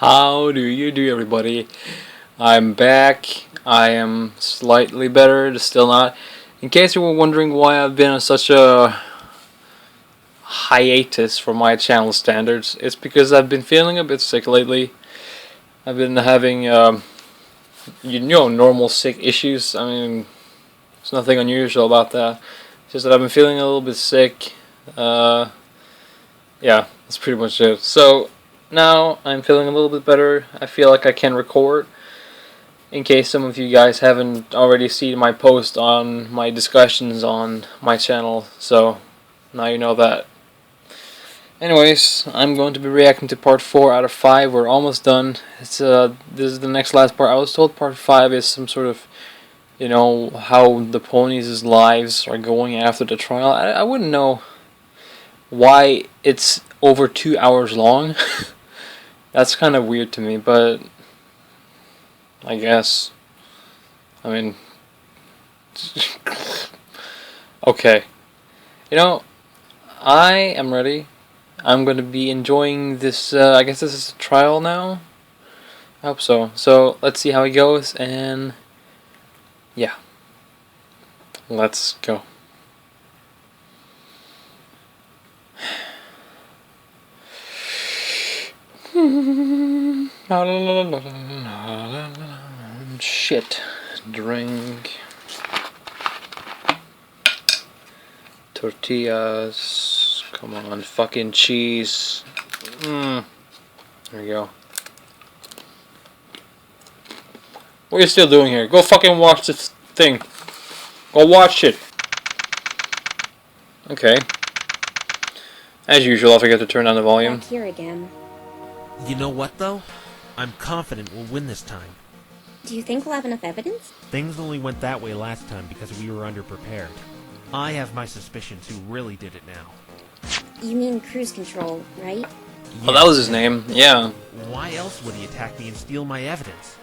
How do you do, everybody? I'm back. I am slightly better, just still not. In case you were wondering why I've been on such a hiatus for my channel standards, it's because I've been feeling a bit sick lately. I've been having, normal sick issues. I mean, there's nothing unusual about that. It's just that I've been feeling a little bit sick. Yeah, that's pretty much it. So, now I'm feeling a little bit better. I feel like I can record. In case some of you guys haven't already seen my post on my discussions on my channel, so now you know that. Anyways, I'm going to be reacting to part 4 out of 5. We're almost done. This is the next last part. I was told part 5 is some sort of, how the ponies' lives are going after the trial. I wouldn't know why it's over 2 hours long. That's kind of weird to me, but I guess. I mean, okay. I am ready. I'm going to be enjoying this, I guess this is a trial now? I hope so. So, let's see how it goes, and yeah. Let's go. Shit. Drink. Tortillas. Come on, fucking cheese. There we go. What are you still doing here? Go fucking watch this thing. Go watch it. Okay. As usual, I forget to turn down the volume. Back here again. You know what, though? I'm confident we'll win this time. Do you think we'll have enough evidence? Things only went that way last time because we were underprepared. I have my suspicions who really did it now. You mean cruise control, right? Oh, that was his name. Yeah. Why else would he attack me and steal my evidence?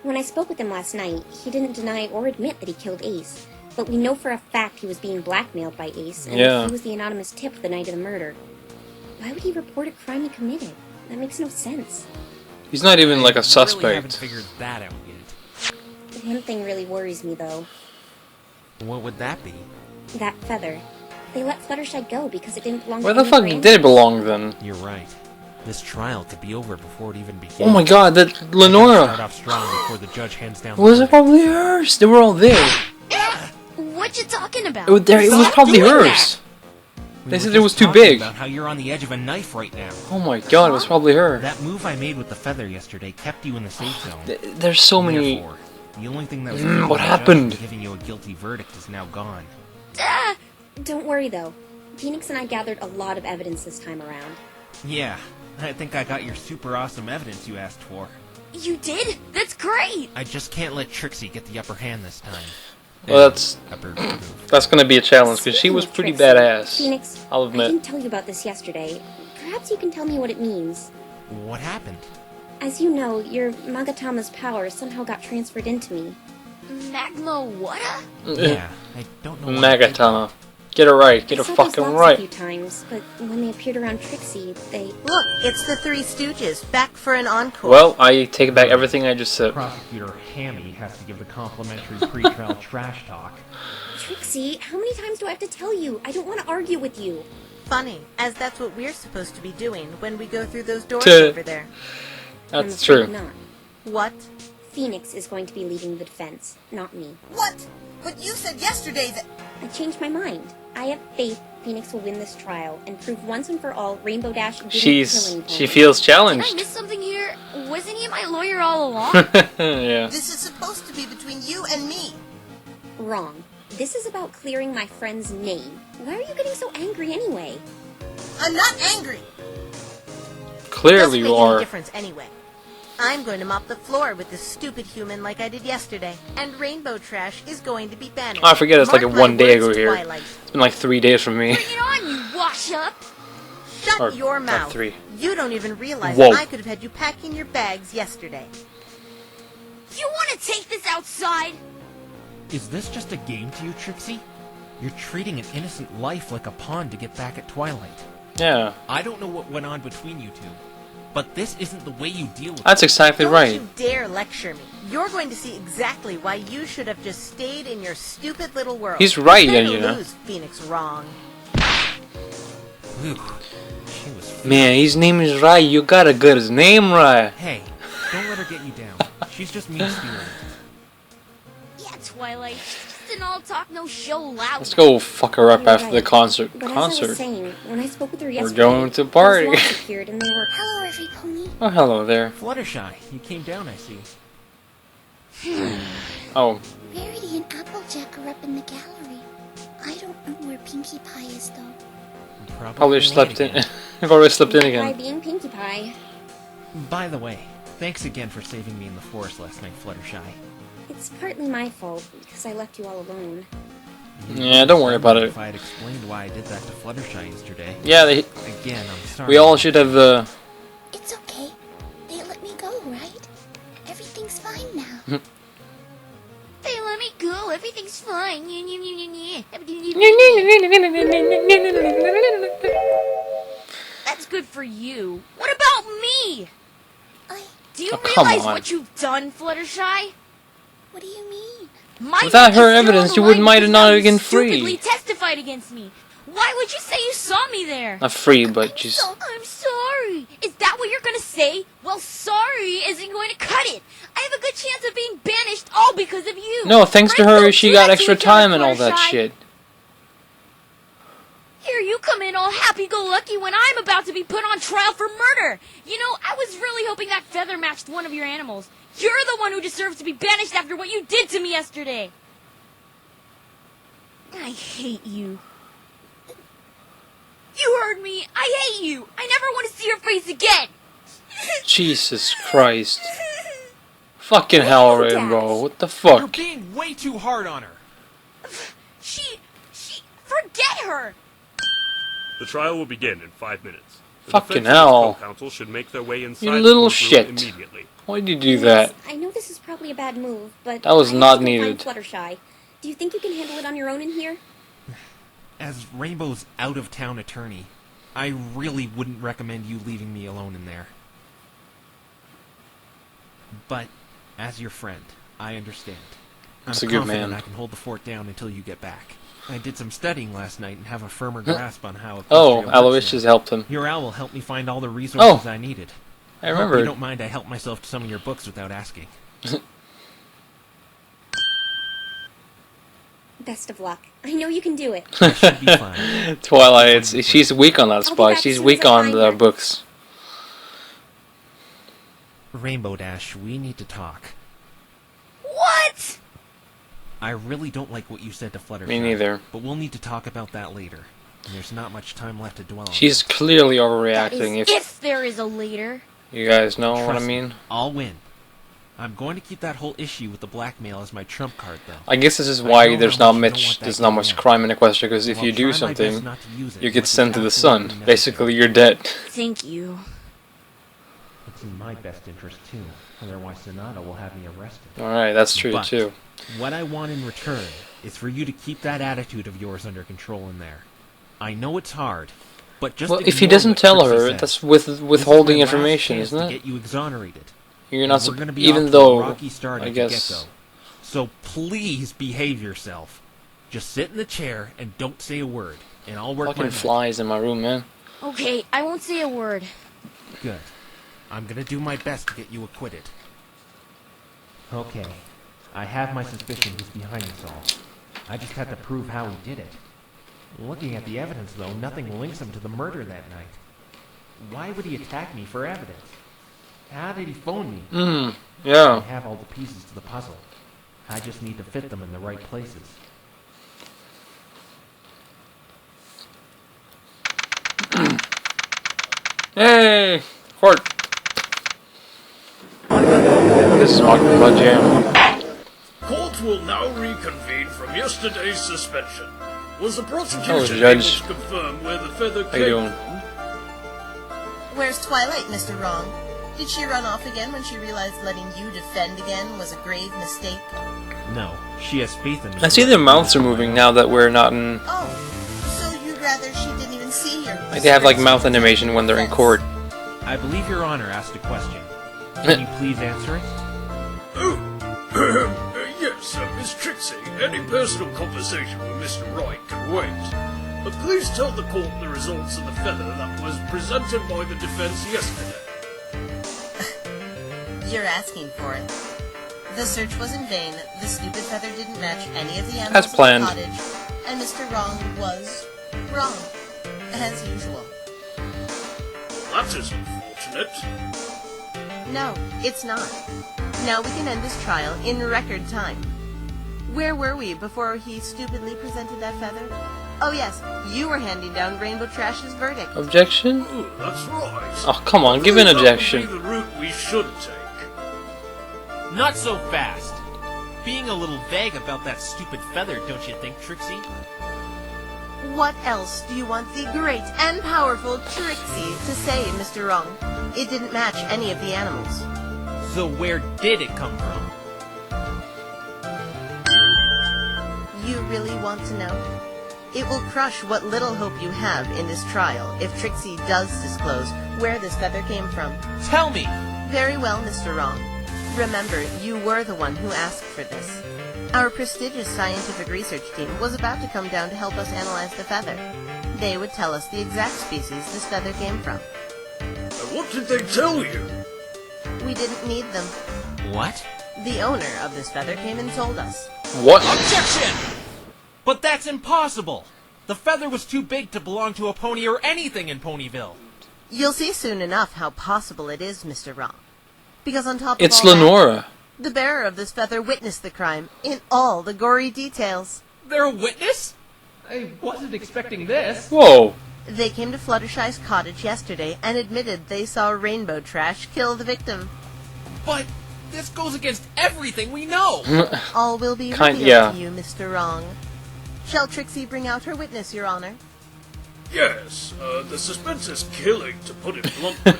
When I spoke with him last night, he didn't deny or admit that he killed Ace. But we know for a fact he was being blackmailed by Ace, and Yeah. he was the anonymous tip the night of the murder. Why would he report a crime he committed? That makes no sense. He's not even like a I really suspect. haven't figured that out yet. One thing really worries me, though. What would that be? That feather. They let Fluttershy go because it didn't belong Where to the any fuck brand. did it belong then? You're right. This trial could be over before it even begins. Oh my god, that Start Lenora! off strong before the judge hands down the Was it verdict. probably hers? They were all there. What you talking about? It was probably doing hers. We They were said it just was too talking big. About how you're on the edge of a knife right now. Oh my god, it was probably her. That move I made with the feather yesterday kept you in the safe zone. There's so many. Therefore, the only thing that was what keeping the judge happened? from giving you a guilty verdict is now gone. Ah, Don't worry, though. Phoenix and I gathered a lot of evidence this time around. Yeah, I think I got your super awesome evidence you asked for. you did? That's great! I just can't let Trixie get the upper hand this time. Well, that's Upper move. gonna be a challenge because she was pretty Speaking of Trixie, badass. Phoenix, I'll I admit. didn't tell you about this yesterday. Perhaps you can tell me what it means. What happened? As you know, your Magatama's power somehow got transferred into me. Magma whata? Yeah, I don't know. why I did that. Magatama. Get it right. Get I it saw those fucking locks a right. few times, but when they appeared around Trixie, they... Look, it's the Three Stooges, back for an encore. Well, I take back everything I just said. Prosecutor Hammy has to give the complimentary pre-trial trash talk. Trixie, how many times do I have to tell you? I don't want to argue with you. Funny, as that's what we're supposed to be doing when we go through those doors Tuh. over there. I'm That's afraid true. not. What? Phoenix is going to be leading the defense, not me. What? But you said yesterday that... I changed my mind. I have faith Phoenix will win this trial and prove once and for all Rainbow Dash didn't kill any She ponies. feels Did I challenged. miss something here? Wasn't he my lawyer all along? Yeah. This is supposed to be between you and me. Wrong. This is about clearing my friend's name. Why are you getting so angry anyway? I'm not angry. Clearly Doesn't you make any are. difference anyway. I'm going to mop the floor with this stupid human like I did yesterday, and Rainbow Trash is going to be banished. Oh, I forget it's like Mark a my 1 day words, ago here. Twilight. It's been like 3 days for me. Bring it on, you wash up! Shut Or your not mouth. 3. You don't even realize Whoa. I could have had you packing your bags yesterday. You want to take this outside? Is this just a game to you, Trixie? You're treating an innocent life like a pawn to get back at Twilight. Yeah. I don't know what went on between you two, But this isn't the way you deal with That's it. exactly Don't right. you dare lecture me. You're going to see exactly why you should have just stayed in your stupid little world. He's right, Better you know. lose, Phoenix Wrong. Whew. She was fierce. Man, his name is right. You gotta get his name right. Hey, don't let her get you down. She's just mean-spirited. Yeah, Twilight. Just an all talk, no show loud. Let's go fuck her up You're after the right. concert. But as I was Concert. saying, when I spoke with her We're yesterday, going to party. those walls appeared and they were, "Hello, every pony." Oh, hello there. Fluttershy, you came down, I see. Oh, Rarity and Applejack are up in the gallery. I don't know where Pinkie Pie is, though. probably late slept in. again. I've already slept in Pinkie Pie again. being Pinkie Pie. By the way, thanks again for saving me in the forest last night, Fluttershy. It's partly my fault because I left you all alone. Yeah, don't worry about it. If I had explained why I did that to Fluttershy yesterday. Yeah, they, Again, I'm sorry. we all should have. It's okay. They let me go, right? Everything's fine now. They let me go. Everything's fine. That's good for you. What about me? Do you Oh, come realize on. what you've done, Fluttershy? What do you mean? My Without neck her is still evidence, on you the wouldn't line might have because not how you been free. stupidly testified against me. Why would you say you saw me there? Not free, but just. I'm sorry. Is that what you're gonna say? Well, sorry isn't going to cut it. I have a good chance of being banished all because of you. No, thanks to Friends her, don't she do got that to extra each other, time and all that Fluttershy. shit. Here you come in all happy-go-lucky when I'm about to be put on trial for murder. You know, I was really hoping that feather matched one of your animals. You're the one who deserves to be banished after what you did to me yesterday. I hate you. You heard me. I hate you. I never want to see your face again. Jesus Christ. Fucking hell, Rainbow. What the fuck? You're being way too hard on her. She, forget her. The trial will begin in 5 minutes. The Fucking defense and hell. co-counsel should make their way inside You the little courtroom shit. immediately. Why did you do that? I know this is probably a bad move, but That was I have not to go needed. Find Fluttershy. Do you think you can handle it on your own in here? As Rainbow's out-of-town attorney, I really wouldn't recommend you leaving me alone in there. But, as your friend, I understand. I'm He's a good confident man. I can hold the fort down until you get back. I did some studying last night and have a firmer grasp on how Oh, Equestria works Aloysius now. helped him. Your owl helped me find all the resources I needed. I Hope remember. you don't mind I helped myself to some of your books without asking. Best of luck. I know you can do it. I should be fine. Twilight, she's weak on that I'll be spot. back She's as soon weak as I on find the her. books. Rainbow Dash, we need to talk. What? I really don't like what you said to Fluttershy. Me neither. But we'll need to talk about that later. There's not much time left to dwell on. She's clearly That overreacting. is if there is a later. You guys know what I Trust me, mean? I'll win. I'm going to keep that whole issue with the blackmail as my trump card, though. I guess this is I why know there's how not much you don't much want that there's not getting much out. crime in Equestria, because if Well, you I'll do try my best something, not to use it you get unless sent it's to the absolutely sun. necessary. Basically, you're dead. Thank you. It's in my best interest, too. Otherwise, Sonata will have me arrested. Alright, that's true But too. what I want in return is for you to keep that attitude of yours under control in there. I know it's hard, but just Well, if he ignore doesn't what tell Trixie her, says. that's This is withholding my last information, chance isn't to it? get you exonerated. You're not We're gonna be even off to a though rocky start I at guess the get-go. So please behave yourself. Just sit in the chair and don't say a word, and I'll work my fucking magic. flies in my room, man. Okay, I won't say a word. Good. I'm gonna do my best to get you acquitted. Okay. I have my suspicion who's behind this all. I just have to prove how he did it. Looking at the evidence, though, nothing links him to the murder that night. Why would he attack me for evidence? How did he phone me? I Yeah. have all the pieces to the puzzle. I just need to fit them in the right places. Yay! Court. This is Michael Blood Jam. Court will now reconvene from yesterday's suspension. Was the Hello, prosecution able Judge. to confirm where the feather How you came doing? from? Where's Twilight, Mr. Wrong? Did she run off again when she realized letting you defend again was a grave mistake? No, she has faith in me. I see their mouths are moving now that we're not in. Oh, so you'd rather she didn't even see your... Like they have like mouth animation when they're in court. I believe Your Honor asked a question. Can you please answer it? Oh, yes, Miss Trixie. Any personal conversation with Mr. Wright can wait. But please tell the court the results of the feather that was presented by the defense yesterday. You're asking for it. The search was in vain. The stupid feather didn't match any of the As animals in planned. the cottage, and Mr. Wrong was wrong, as usual. That is unfortunate. No, it's not. Now we can end this trial in record time. Where were we before he stupidly presented that feather? Oh yes, you were handing down Rainbow Trash's verdict. Objection? Oh, that's right. Oh, come on, give an objection. That would be the route we should take. Not so fast. Being a little vague about that stupid feather, don't you think, Trixie? What else do you want the great and powerful Trixie to say, Mr. Wrong? It didn't match any of the animals. So where did it come from? You really want to know? It will crush what little hope you have in this trial if Trixie does disclose where this feather came from. Tell me! Very well, Mr. Wrong. Remember, you were the one who asked for this. Our prestigious scientific research team was about to come down to help us analyze the feather. They would tell us the exact species this feather came from. And what did they tell you? We didn't need them. What? The owner of this feather came and told us. What? Objection! But that's impossible! The feather was too big to belong to a pony or anything in Ponyville. You'll see soon enough how possible it is, Mr. Wrong. Because on top of It's all that, Lenora. the bearer of this feather witnessed the crime in all the gory details. They're a witness? I wasn't expecting this. Whoa. They came to Fluttershy's cottage yesterday and admitted they saw Rainbow Trash kill the victim. But this goes against everything we know. All will be Kind- revealed yeah. to you, Mr. Wrong. Shall Trixie bring out her witness, Your Honor? Yes, the suspense is killing, to put it bluntly.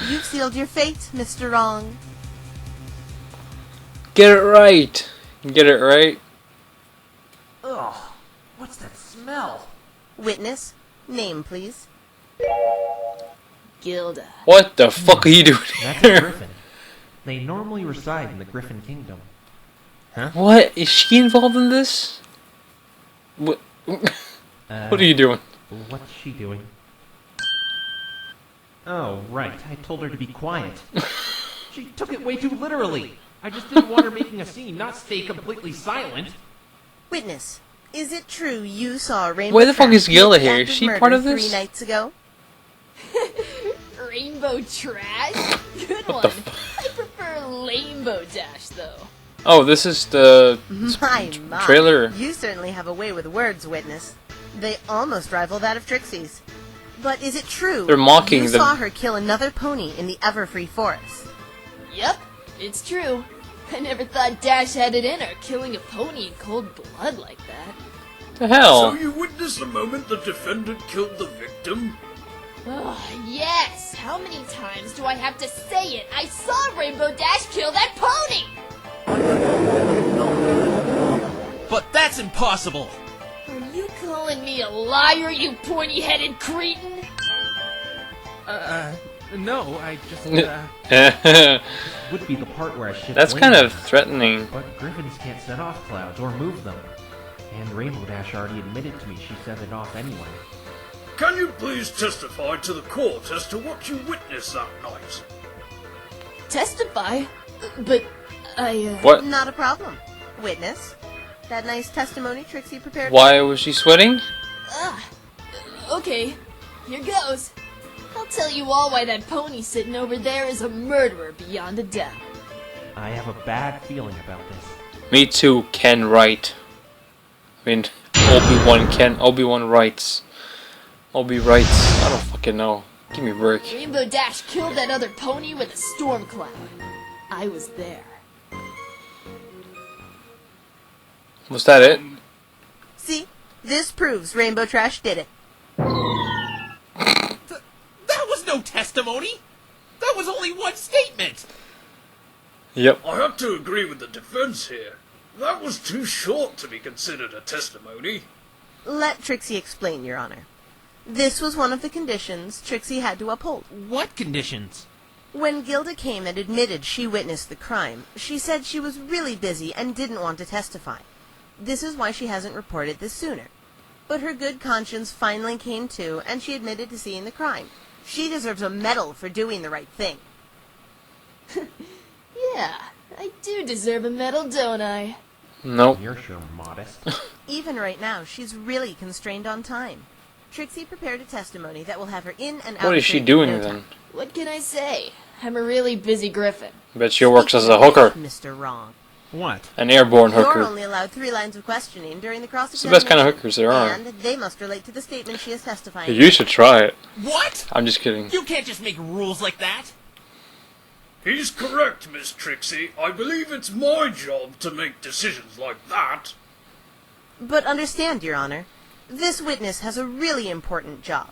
You've sealed your fate, Mr. Wrong. Get it right. Get it right. Ugh, what's that smell? Witness, name, please. Gilda. What the fuck are you doing That's a here? griffin. They normally reside in the Griffin Kingdom. What? Is she involved in this? What? What are you doing? What's she doing? Oh, right. I told her to be quiet. She took it way too literally. I just didn't want her making a scene, not stay completely silent. Witness, is it true you saw Rainbow Where the fuck Trash is Gilda commit here? the Is act of she murder part of this? 3 nights ago? Rainbow Trash? Good What one. the f- I prefer Rainbow Dash, though. Oh, this is the My. trailer. You certainly have a way with words, Witness. They almost rival that of Trixie's. But is it true They're mocking you them. saw her kill another pony in the Everfree Forest? Yep, it's true. I never thought Dash had it in her, killing a pony in cold blood like that. The hell? So you witnessed the moment the defendant killed the victim? Ugh, yes! How many times do I have to say it? I saw Rainbow Dash kill that pony! But that's impossible! Are you calling me a liar, you pointy-headed cretin? No, I just, would be the part where I should That's blame kind of her. threatening. But griffins can't set off clouds or move them. And Rainbow Dash already admitted to me she set it off anyway. Can you please testify to the court as to what you witnessed that night? Testify? But What? Not a problem. Witness, that nice testimony Trixie prepared. Why was she sweating? Okay, here goes. I'll tell you all why that pony sitting over there is a murderer beyond a doubt. I have a bad feeling about this. Me too, Ken Wright. I mean, Obi-Wan writes. Obi writes. I don't fucking know. Give me a break. Rainbow Dash killed that other pony with a storm cloud. I was there. Was that it? See, this proves Rainbow Trash did it. That was no testimony! That was only one statement! Yep. I have to agree with the defense here. That was too short to be considered a testimony. Let Trixie explain, Your Honor. This was one of the conditions Trixie had to uphold. What conditions? When Gilda came and admitted she witnessed the crime, she said she was really busy and didn't want to testify. This is why she hasn't reported this sooner. But her good conscience finally came to, and she admitted to seeing the crime. She deserves a medal for doing the right thing. Yeah, I do deserve a medal, don't I? Nope. You're sure modest. Even right now, she's really constrained on time. Trixie prepared a testimony that will have her in and out. What is she of doing no then? time. What can I say? I'm a really busy griffin. Bet she works as a hooker. Mr. Wrong. What? An airborne You're hooker. only allowed 3 lines of questioning during the cross-examination. It's the best kind of hookers there are. And they must relate to the statement she is testifying. You should try it. What? I'm just kidding. You can't just make rules like that. He's correct, Miss Trixie. I believe it's my job to make decisions like that. But understand, Your Honor, this witness has a really important job.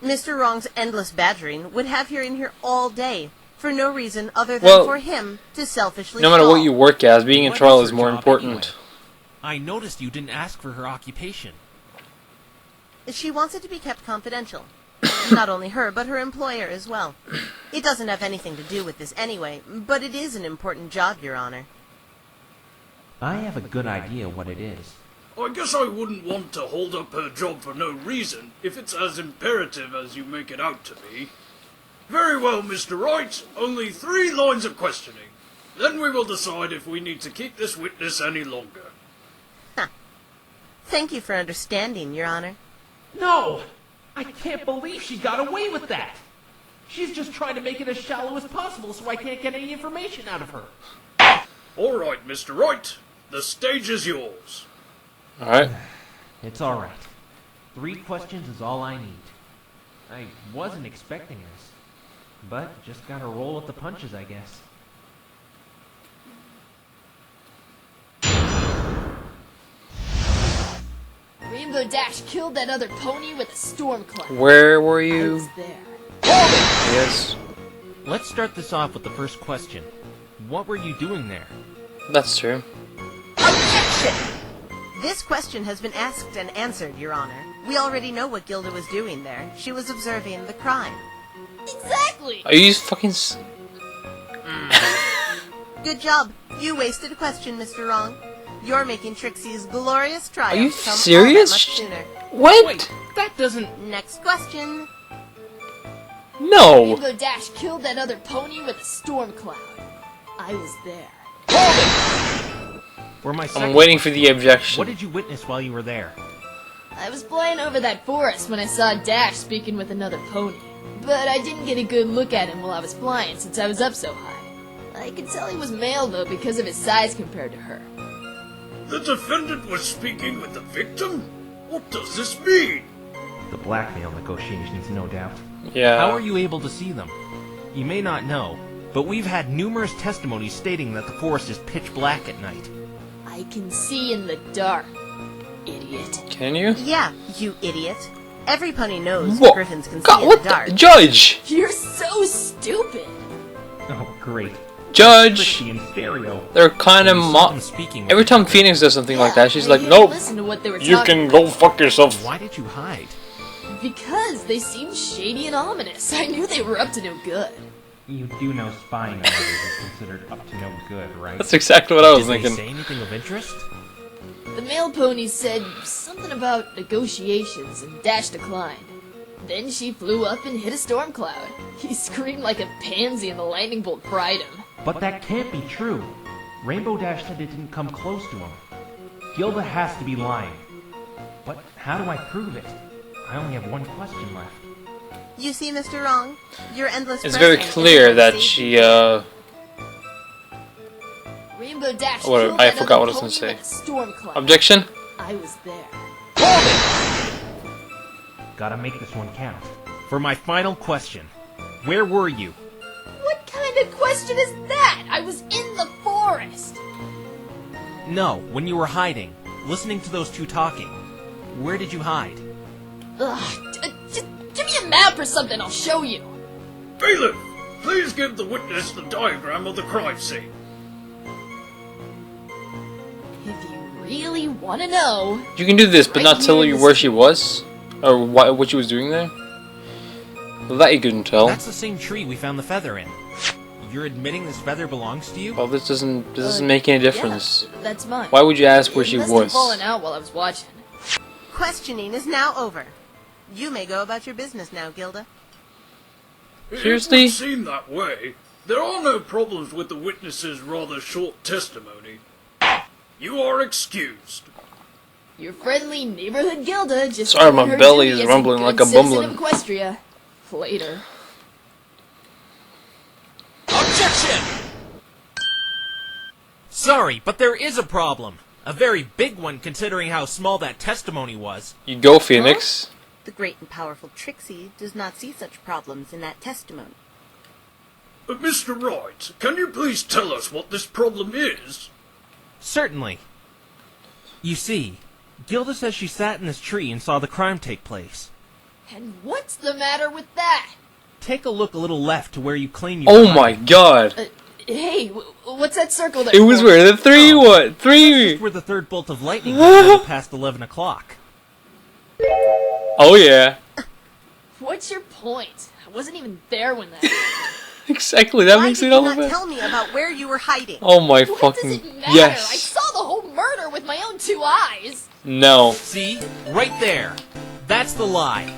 Mr. Wrong's endless badgering would have her in here all day, for no reason other than for him to selfishly No matter stall. what you work as, being in What trial is is her more job important. anyway? I noticed you didn't ask for her occupation. She wants it to be kept confidential. Not only her, but her employer as well. It doesn't have anything to do with this anyway, but it is an important job, Your Honor. I have a good idea what it is. I guess I wouldn't want to hold up her job for no reason, if it's as imperative as you make it out to be. Very well, Mr. Wright. Only 3 lines of questioning. Then we will decide if we need to keep this witness any longer. Thank you for understanding, Your Honor. No! I can't believe she got away with that! She's just trying to make it as shallow as possible so I can't get any information out of her. All right, Mr. Wright. The stage is yours. Alright. It's alright. 3 questions is all I need. I wasn't expecting this, but just gotta roll with the punches, I guess. Rainbow Dash killed that other pony with a storm cloud. Where were I you? was there. Yes. Let's start this off with the first question. What were you doing there? That's true. Objection! This question has been asked and answered, Your Honor. We already know what Gilda was doing there. She was observing the crime. Exactly! Are you fucking Good job. You wasted a question, Mr. Wrong. You're making Trixie's glorious triumph Are you come all that serious? much sooner. What? Wait, that doesn't... Next question. No! Rainbow Dash killed that other pony with a storm cloud. I was there. For my I'm second waiting for question, the objection. what did you witness while you were there? I was flying over that forest when I saw Dash speaking with another pony. But I didn't get a good look at him while I was flying since I was up so high. I could tell he was male though because of his size compared to her. The defendant was speaking with the victim? What does this mean? The blackmail negotiations, no doubt. Yeah. How are you able to see them? You may not know, but we've had numerous testimonies stating that the forest is pitch black at night. I can see in the dark, idiot. Can you? Yeah, you idiot. Every pony knows What? griffins can see God, in what the dark. the? Judge! You're so stupid. Oh, great. Judge! Trixie in stereo. They're kind of You saw them speaking with Every each time other. Phoenix does something like that, she's I like, didn't nope, listen to what they were you talking can go fuck yourself. Why did you hide? Because they seemed shady and ominous. I knew they were up to no good. You do know spying on others is considered up to no good, right? That's exactly what I was Did they thinking. say anything of interest? The male pony said something about negotiations and Dash declined. Then she flew up and hit a storm cloud. He screamed like a pansy and the lightning bolt fried him. But that can't be true. Rainbow Dash said it didn't come close to him. Gilda has to be lying. But how do I prove it? I only have one question left. You see, Mr. Wrong? Your endless It's very pressing clear isn't that safe. she, Rainbow Dash What- killed I that forgot other what I was gonna pony say. with a storm cloud. Objection? I was there. Gotta make this one count. For my final question, where were you? What kind of question is that? I was in the forest. No, when you were hiding, listening to those two talking. Where did you hide? Ugh, just give me a map or something, I'll show you. Bailiff, please give the witness the diagram of the crime scene. If you really want to know, You can do this, but Right not tell here you in where this- she was? Or what she was doing there? Well, that you couldn't tell. That's the same tree we found the feather in. You're admitting this feather belongs to you? Well, this doesn't make any difference. Yeah, that's mine. Why would you ask where she It must have was? fallen out while I was watching. Questioning is now over. You may go about your business now, Gilda. Seriously? It would seem that way. There are no problems with the witness's rather short testimony. You are excused. Your friendly neighborhood Gilda just Sorry, my her belly duty is as rumbling good like a citizen bumbling. of Equestria. Later. Objection! Sorry, but there is a problem. A very big one considering how small that testimony was. You go, Phoenix. The great and powerful Trixie does not see such problems in that testimony. Mr. Wright, can you please tell us what this problem is? Certainly. You see, Gilda says she sat in this tree and saw the crime take place. And what's the matter with that? Take a look a little left to where you claim you Oh were my hiding. god. Hey, what's that circle there? It was for? where the three what? That's Three. just where the third bolt of lightning hit past 11 o'clock. Oh yeah. What's your point? I wasn't even there when that happened. Exactly. That Why makes did it you all not better. tell me about where you were hiding? Oh my What fucking does it matter? I yes. saw the whole murder with my own 2 eyes. No. See? Right there. That's the lie.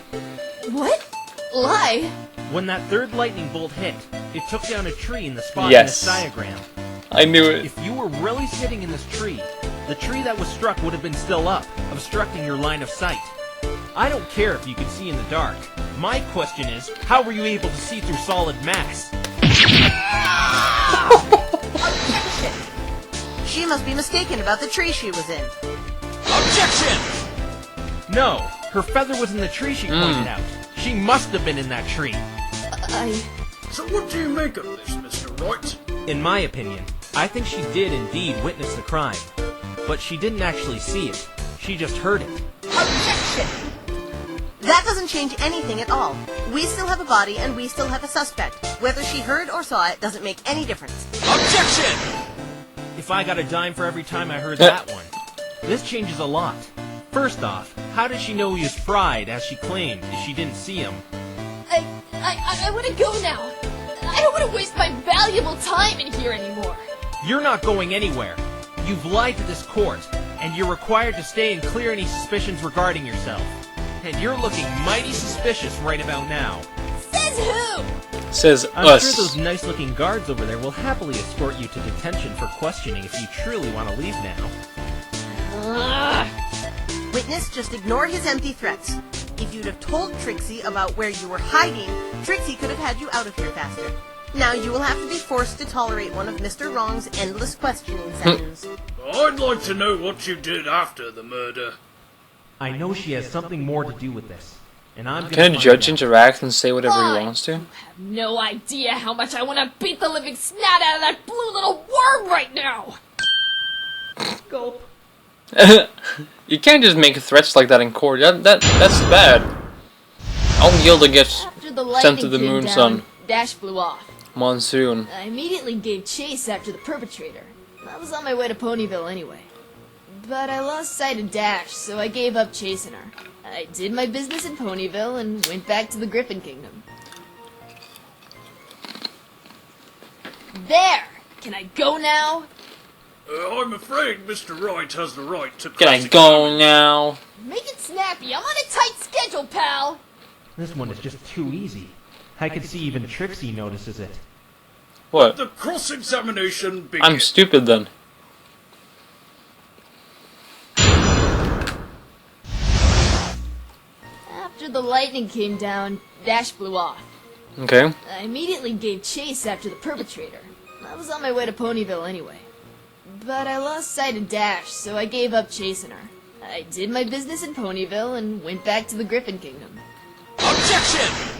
What? Lie? When that third lightning bolt hit, it took down a tree in the spot Yes. in this diagram. I knew it. If you were really sitting in this tree, the tree that was struck would have been still up, obstructing your line of sight. I don't care if you could see in the dark. My question is, how were you able to see through solid mass? She must be mistaken about the tree she was in. Objection! No, her feather was in the tree she pointed out. She must have been in that tree. So what do you make of this, Mr. Wright? In my opinion, I think she did indeed witness the crime. But she didn't actually see it. She just heard it. Objection! That doesn't change anything at all. We still have a body and we still have a suspect. Whether she heard or saw it doesn't make any difference. Objection! If I got a dime for every time I heard that one. This changes a lot. First off, how did she know he was fried, as she claimed, if she didn't see him? I want to go now. I don't want to waste my valuable time in here anymore. You're not going anywhere. You've lied to this court, and you're required to stay and clear any suspicions regarding yourself. And you're looking mighty suspicious right about now. Says who? Says I'm us. sure those nice-looking guards over there will happily escort you to detention for questioning if you truly want to leave now. Witness, just ignore his empty threats. If you'd have told Trixie about where you were hiding, Trixie could have had you out of here faster. Now you will have to be forced to tolerate one of Mr. Wrong's endless questioning sessions. I'd like to know what you did after the murder. I know she has something more to do with this, and I'm gonna Can a find judge out. interact and say whatever Fine. he wants to? You have no idea how much I want to beat the living snot out of that blue little worm right now. Gulp. You can't just make threats like that in court. That's bad. I'll Gilda gets After the sent to lightning the came moon, down, son. Dash flew off. Monsoon. I immediately gave chase after the perpetrator. I was on my way to Ponyville anyway. But I lost sight of Dash, so I gave up chasing her. I did my business in Ponyville and went back to the Griffin Kingdom. There! Can I go now? I'm afraid Mr. Wright has the right to Can I go now? Make it snappy. I'm on a tight schedule, pal. This one is just too easy. I could see even Trixie notices it. What? The cross-examination begins. I'm stupid then. After the lightning came down, Dash flew off. Okay. I immediately gave chase after the perpetrator. I was on my way to Ponyville anyway. But I lost sight of Dash, so I gave up chasing her. I did my business in Ponyville and went back to the Griffin Kingdom. Objection!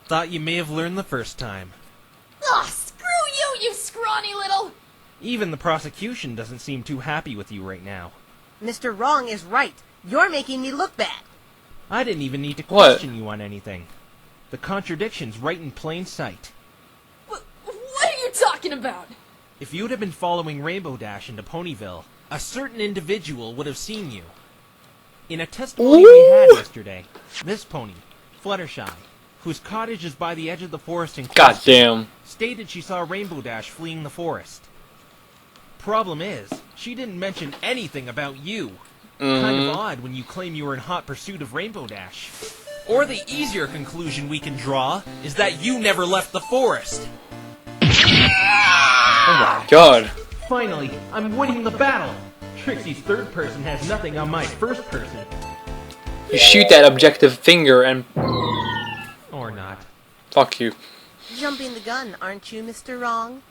Thought you may have learned the first time. Aw, screw you, you scrawny little... Even the prosecution doesn't seem too happy with you right now. Mr. Wrong is right. You're making me look bad. I didn't even need to What? question you on anything. The contradiction's right in plain sight. What are you talking about? If you'd have been following Rainbow Dash into Ponyville, a certain individual would have seen you. In a testimony we had yesterday, this pony, Fluttershy, whose cottage is by the edge of the forest in question, Goddamn. stated she saw Rainbow Dash fleeing the forest. Problem is, she didn't mention anything about you. Kind of odd when you claim you were in hot pursuit of Rainbow Dash. Or the easier conclusion we can draw is that you never left the forest. Oh my god. Finally, I'm winning the battle. Trixie's third person has nothing on my first person. You shoot that objective finger and... Or not. Fuck you. Jumping the gun, aren't you, Mr. Wrong?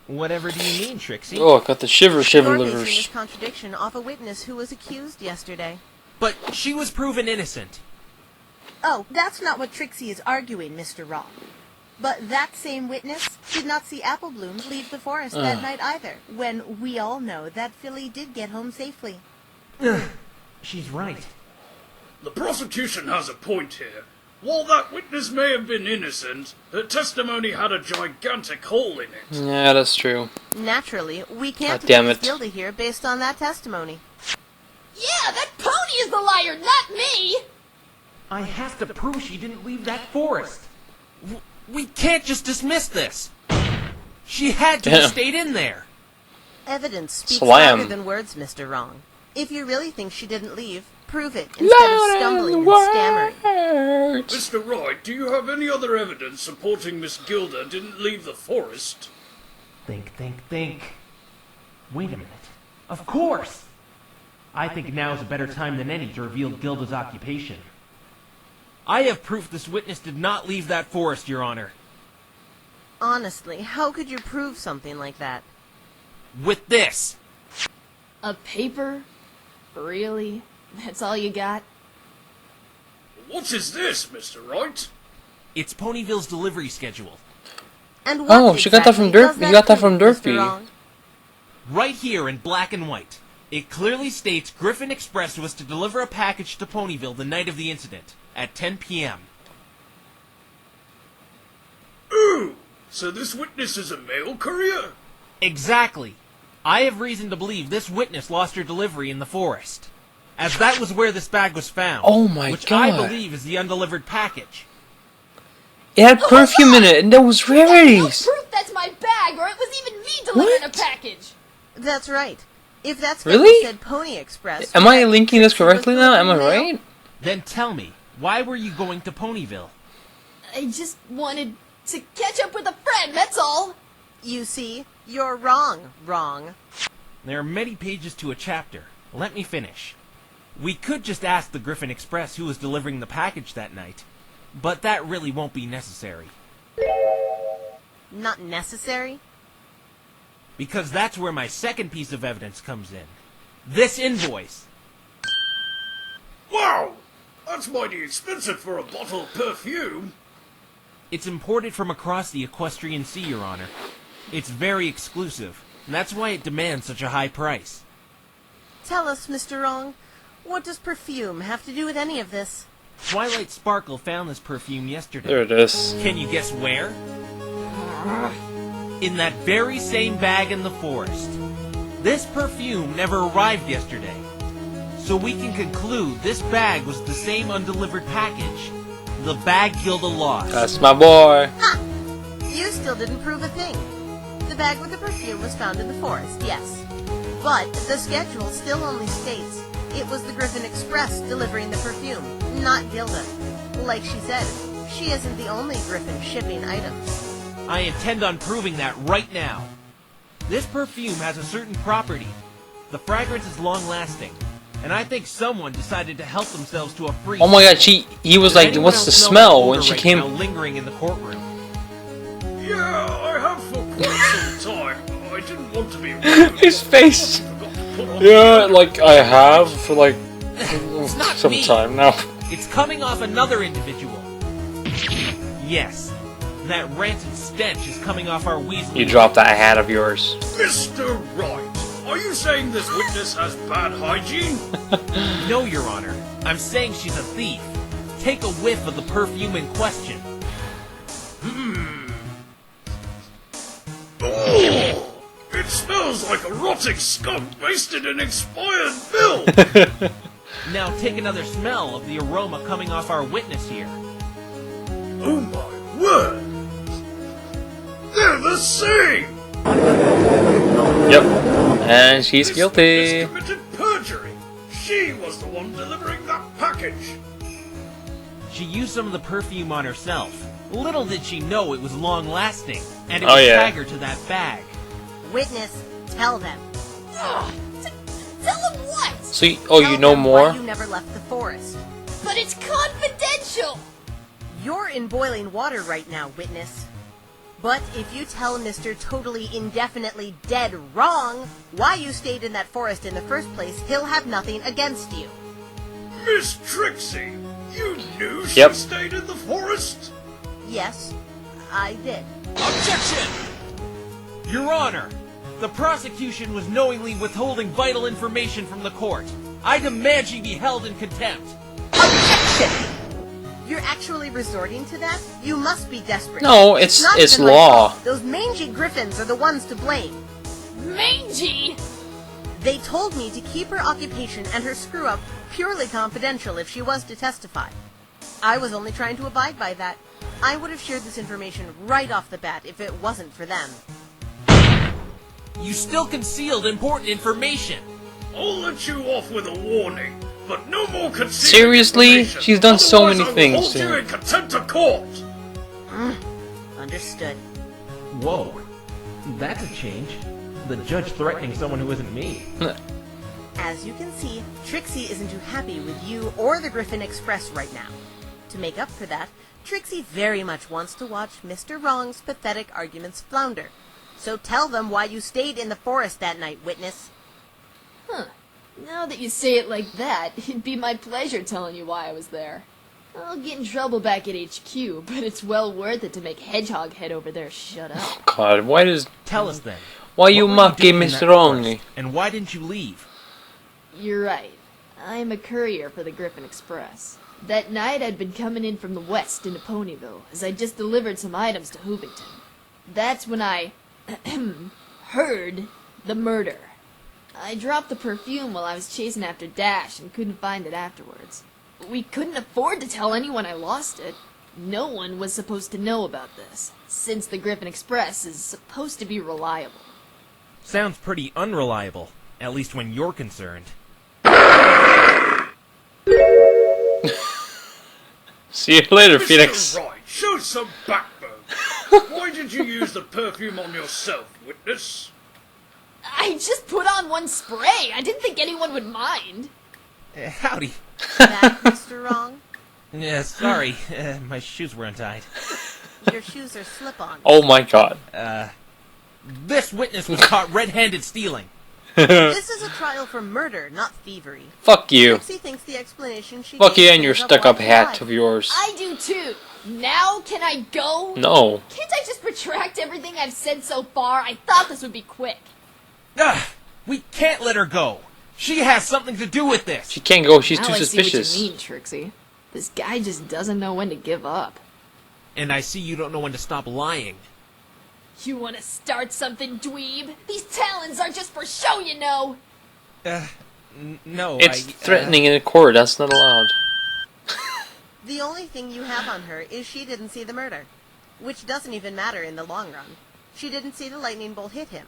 Whatever do you mean, Trixie? Oh, I got the shiver You're basing livers. this contradiction off a witness who was accused yesterday. But she was proven innocent. Oh, that's not what Trixie is arguing, Mr. Wrong. But that same witness did not see Apple Bloom leave the forest that night either, when we all know that filly did get home safely. She's right. The prosecution has a point here. While that witness may have been innocent, her testimony had a gigantic hole in it. Yeah, that's true. Naturally, we can't God damn accuse it. Gilda here based on that testimony. Yeah, that pony is the liar, not me! I have to prove she didn't leave that forest. We can't just dismiss this. She had to have stayed in there. Evidence speaks Slam. louder than words, Mr. Wrong. If you really think she didn't leave, prove it instead of stumbling and stammering. Mr. Wright, do you have any other evidence supporting Miss Gilda didn't leave the forest? Think. Wait a minute. Of course! I think now is a better time than any to reveal Gilda's occupation. I have proof this witness did not leave that forest, Your Honor. Honestly, how could you prove something like that? With this! A paper? Really? That's all you got? What is this, Mr. Wright? It's Ponyville's delivery schedule. And what Oh, she got that from exactly does You got that from prove, Mr. Durfee. Wrong? Right here in black and white. It clearly states Griffin Express was to deliver a package to Ponyville the night of the incident, at 10 p.m. Ooh, so this witness is a mail courier? Exactly. I have reason to believe this witness lost her delivery in the forest, as that was where this bag was found. Oh my which God. I believe is the undelivered package. It had perfume in it, and there was No rarities. proof that's my bag, or it was even me delivering What? a package! That's right. If that's Really? what said Pony Express... Am I linking this correctly now? Am I Mail? right? Then tell me, why were you going to Ponyville? I just wanted to catch up with a friend, that's all! You see, you're wrong. There are many pages to a chapter. Let me finish. We could just ask the Griffin Express who was delivering the package that night, but that really won't be necessary. Not necessary? Because that's where my second piece of evidence comes in. This invoice. Wow! That's mighty expensive for a bottle of perfume. It's imported from across the Equestrian Sea, Your Honor. It's very exclusive, and that's why it demands such a high price. Tell us, Mr. Wrong, what does perfume have to do with any of this? Twilight Sparkle found this perfume yesterday. There it is. Can you guess where? In that very same bag in the forest. This perfume never arrived yesterday. So we can conclude this bag was the same undelivered package. The bag Gilda lost. That's my boy. Ha! You still didn't prove a thing. The bag with the perfume was found in the forest, yes. But the schedule still only states it was the Griffin Express delivering the perfume, not Gilda. Like she said, she isn't the only Griffin shipping items. I intend on proving that right now. This perfume has a certain property. The fragrance is long-lasting, and I think someone decided to help themselves to a free. Oh my god, he was Does like, anyone what's the else know smell that when odor she right came? now lingering in the courtroom? Yeah, I have for quite some time. I didn't want to be rude. His face. I forgot to put on Yeah, like I have for like not some me. time now. It's coming off another individual. Yes, that rancid stench is coming off our weasel. You dropped that hat of yours. Mr. Wright, are you saying this witness has bad hygiene? No, Your Honor. I'm saying she's a thief. Take a whiff of the perfume in question. Oh, it smells like a rotting skunk wasted in expired milk. Now take another smell of the aroma coming off our witness here. Oh my word! They're the same! Yep. And she's This guilty. witness committed perjury! She was the one delivering that package! She used some of the perfume on herself. Little did she know it was long-lasting, and it Oh, would yeah. tag her to that bag. Witness, tell them. Ugh, tell him what? So, you Tell know them more? Why you never left the forest. But it's confidential! You're in boiling water right now, witness. But if you tell Mr. Totally Indefinitely Dead Wrong why you stayed in that forest in the first place, he'll have nothing against you. Miss Trixie! You knew she Yep. stayed in the forest? Yes, I did. Objection! Your Honor, the prosecution was knowingly withholding vital information from the court. I demand she be held in contempt. Objection! You're actually resorting to that? You must be desperate. No, it's not it's even my law. fault. Those mangy griffins are the ones to blame. Mangy! They told me to keep her occupation and her screw-up purely confidential if she was to testify. I was only trying to abide by that. I would have shared this information right off the bat if it wasn't for them. You still concealed important information. I'll let you off with a warning, but no more concealing Seriously? information. She's done so Otherwise, many I will things hold to you him. in contempt of court. Understood. Whoa. That's a change. The judge threatening someone who isn't me. As you can see, Trixie isn't too happy with you or the Griffin Express right now. To make up for that, Trixie very much wants to watch Mr. Wrong's pathetic arguments flounder. So tell them why you stayed in the forest that night, witness. Huh. Now that you say it like that, it'd be my pleasure telling you why I was there. I'll get in trouble back at HQ, but it's well worth it to make Hedgehog Head over there shut up. God, why does... Tell us then. Why you What were mocking doing in Mr. that Wrongly? forest, and why didn't you leave? You're right. I'm a courier for the Griffin Express. That night I'd been coming in from the west into Ponyville, as I just delivered some items to Hoovington. That's when I heard the murder. I dropped the perfume while I was chasing after Dash and couldn't find it afterwards. We couldn't afford to tell anyone I lost it. No one was supposed to know about this, since the Griffin Express is supposed to be reliable. Sounds pretty unreliable, at least when you're concerned. See you later, Mr. Phoenix. Wright, show some backbone. Why did you use the perfume on yourself, witness? I just put on one spray. I didn't think anyone would mind. Howdy. That, Mr. Wrong? Yeah, sorry. My shoes were untied. Your shoes are slip-on. Oh my God. This witness was caught red-handed stealing. This is a trial for murder, not thievery. Fuck you. Trixie thinks the explanation she Fuck you gave and your clears up stuck-up why she hat lied. of yours. I do too. Now can I go? No. Can't I just retract everything I've said so far? I thought this would be quick. We can't let her go. She has something to do with this. She can't go. She's Now too I suspicious. see what you mean, Trixie. This guy just doesn't know when to give up. And I see you don't know when to stop lying. You want to start something, dweeb? These talons are just for show, you know. No, It's threatening in a court. That's not allowed. The only thing you have on her is she didn't see the murder. Which doesn't even matter in the long run. She didn't see the lightning bolt hit him.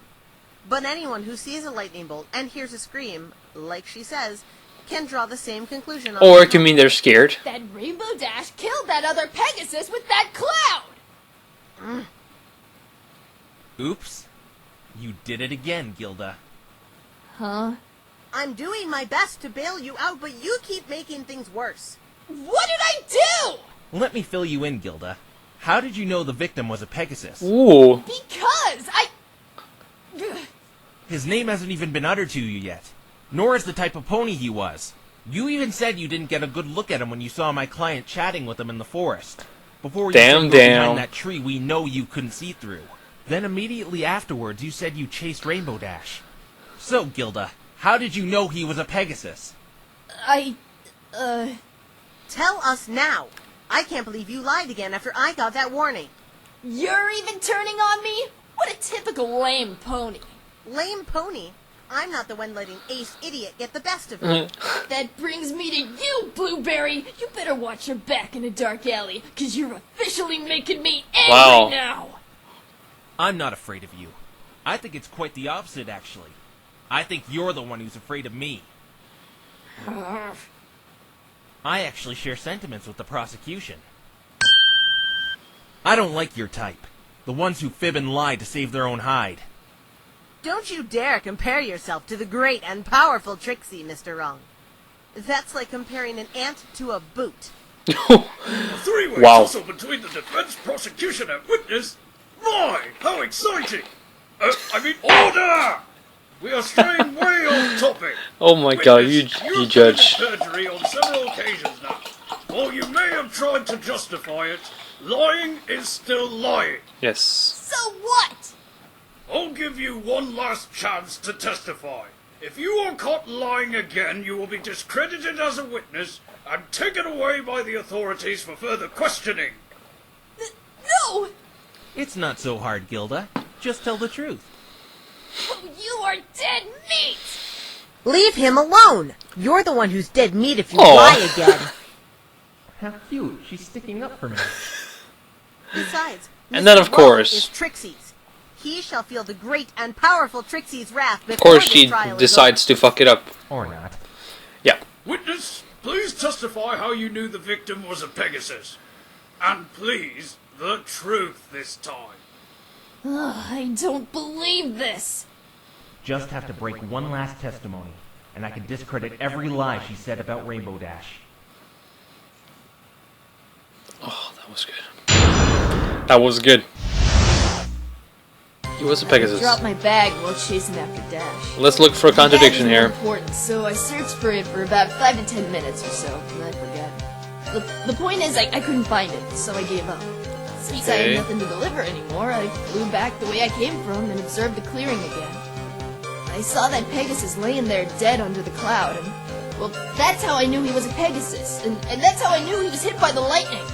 But anyone who sees a lightning bolt and hears a scream, like she says, can draw the same conclusion on Or her it could mean they're scared. That Rainbow Dash killed that other Pegasus with that cloud! Oops. You did it again, Gilda. Huh? I'm doing my best to bail you out, but you keep making things worse. What did I do? Let me fill you in, Gilda. How did you know the victim was a Pegasus? Ooh. Because I... His name hasn't even been uttered to you yet. Nor is the type of pony he was. You even said you didn't get a good look at him when you saw my client chatting with him in the forest. Before you said you were behind that tree we know you couldn't see through. Then immediately afterwards you said you chased Rainbow Dash. So, Gilda, how did you know he was a Pegasus? Tell us now. I can't believe you lied again after I got that warning. You're even turning on me? What a typical lame pony. Lame pony? I'm not the one letting Ace Idiot get the best of me. That brings me to you, Blueberry. You better watch your back in a dark alley, because you're officially making me angry now. I'm not afraid of you. I think it's quite the opposite, actually. I think you're the one who's afraid of me. I actually share sentiments with the prosecution. I don't like your type. The ones who fib and lie to save their own hide. Don't you dare compare yourself to the great and powerful Trixie, Mr. Wrong. That's like comparing an ant to a boot. A three-way tussle between the defense, prosecution, and witness? My, how exciting! Order! We are straying way off topic. Oh my god, you judge. Perjury on several occasions now. While you may have tried to justify it, lying is still lying. Yes. So what? I'll give you one last chance to testify. If you are caught lying again, you will be discredited as a witness and taken away by the authorities for further questioning. No! It's not so hard, Gilda. Just tell the truth. Oh, you are dead meat! Leave him alone! You're the one who's dead meat if you lie again. How cute. She's sticking up for me. Besides, And then, of Mr. Wrong course, is Trixie's. He shall feel the great and powerful Trixie's wrath before of course, the she trial is decides to fuck it up. Or not. Yeah. Witness, please testify how you knew the victim was a Pegasus. And please, the truth this time. I don't believe this. Just have to break one last testimony, and I can discredit every lie she said about Rainbow Dash. Oh, that was good. That was good. He was a Pegasus. I dropped my bag while chasing after Dash. Let's look for a contradiction here. Important, so I searched for it for about 5 to 10 minutes or so, and I forgot. The point is, I couldn't find it, so I gave up. Since I had nothing to deliver anymore, I flew back the way I came from and observed the clearing again. I saw that Pegasus laying there dead under the cloud, and, well, that's how I knew he was a Pegasus, and that's how I knew he was hit by the lightning.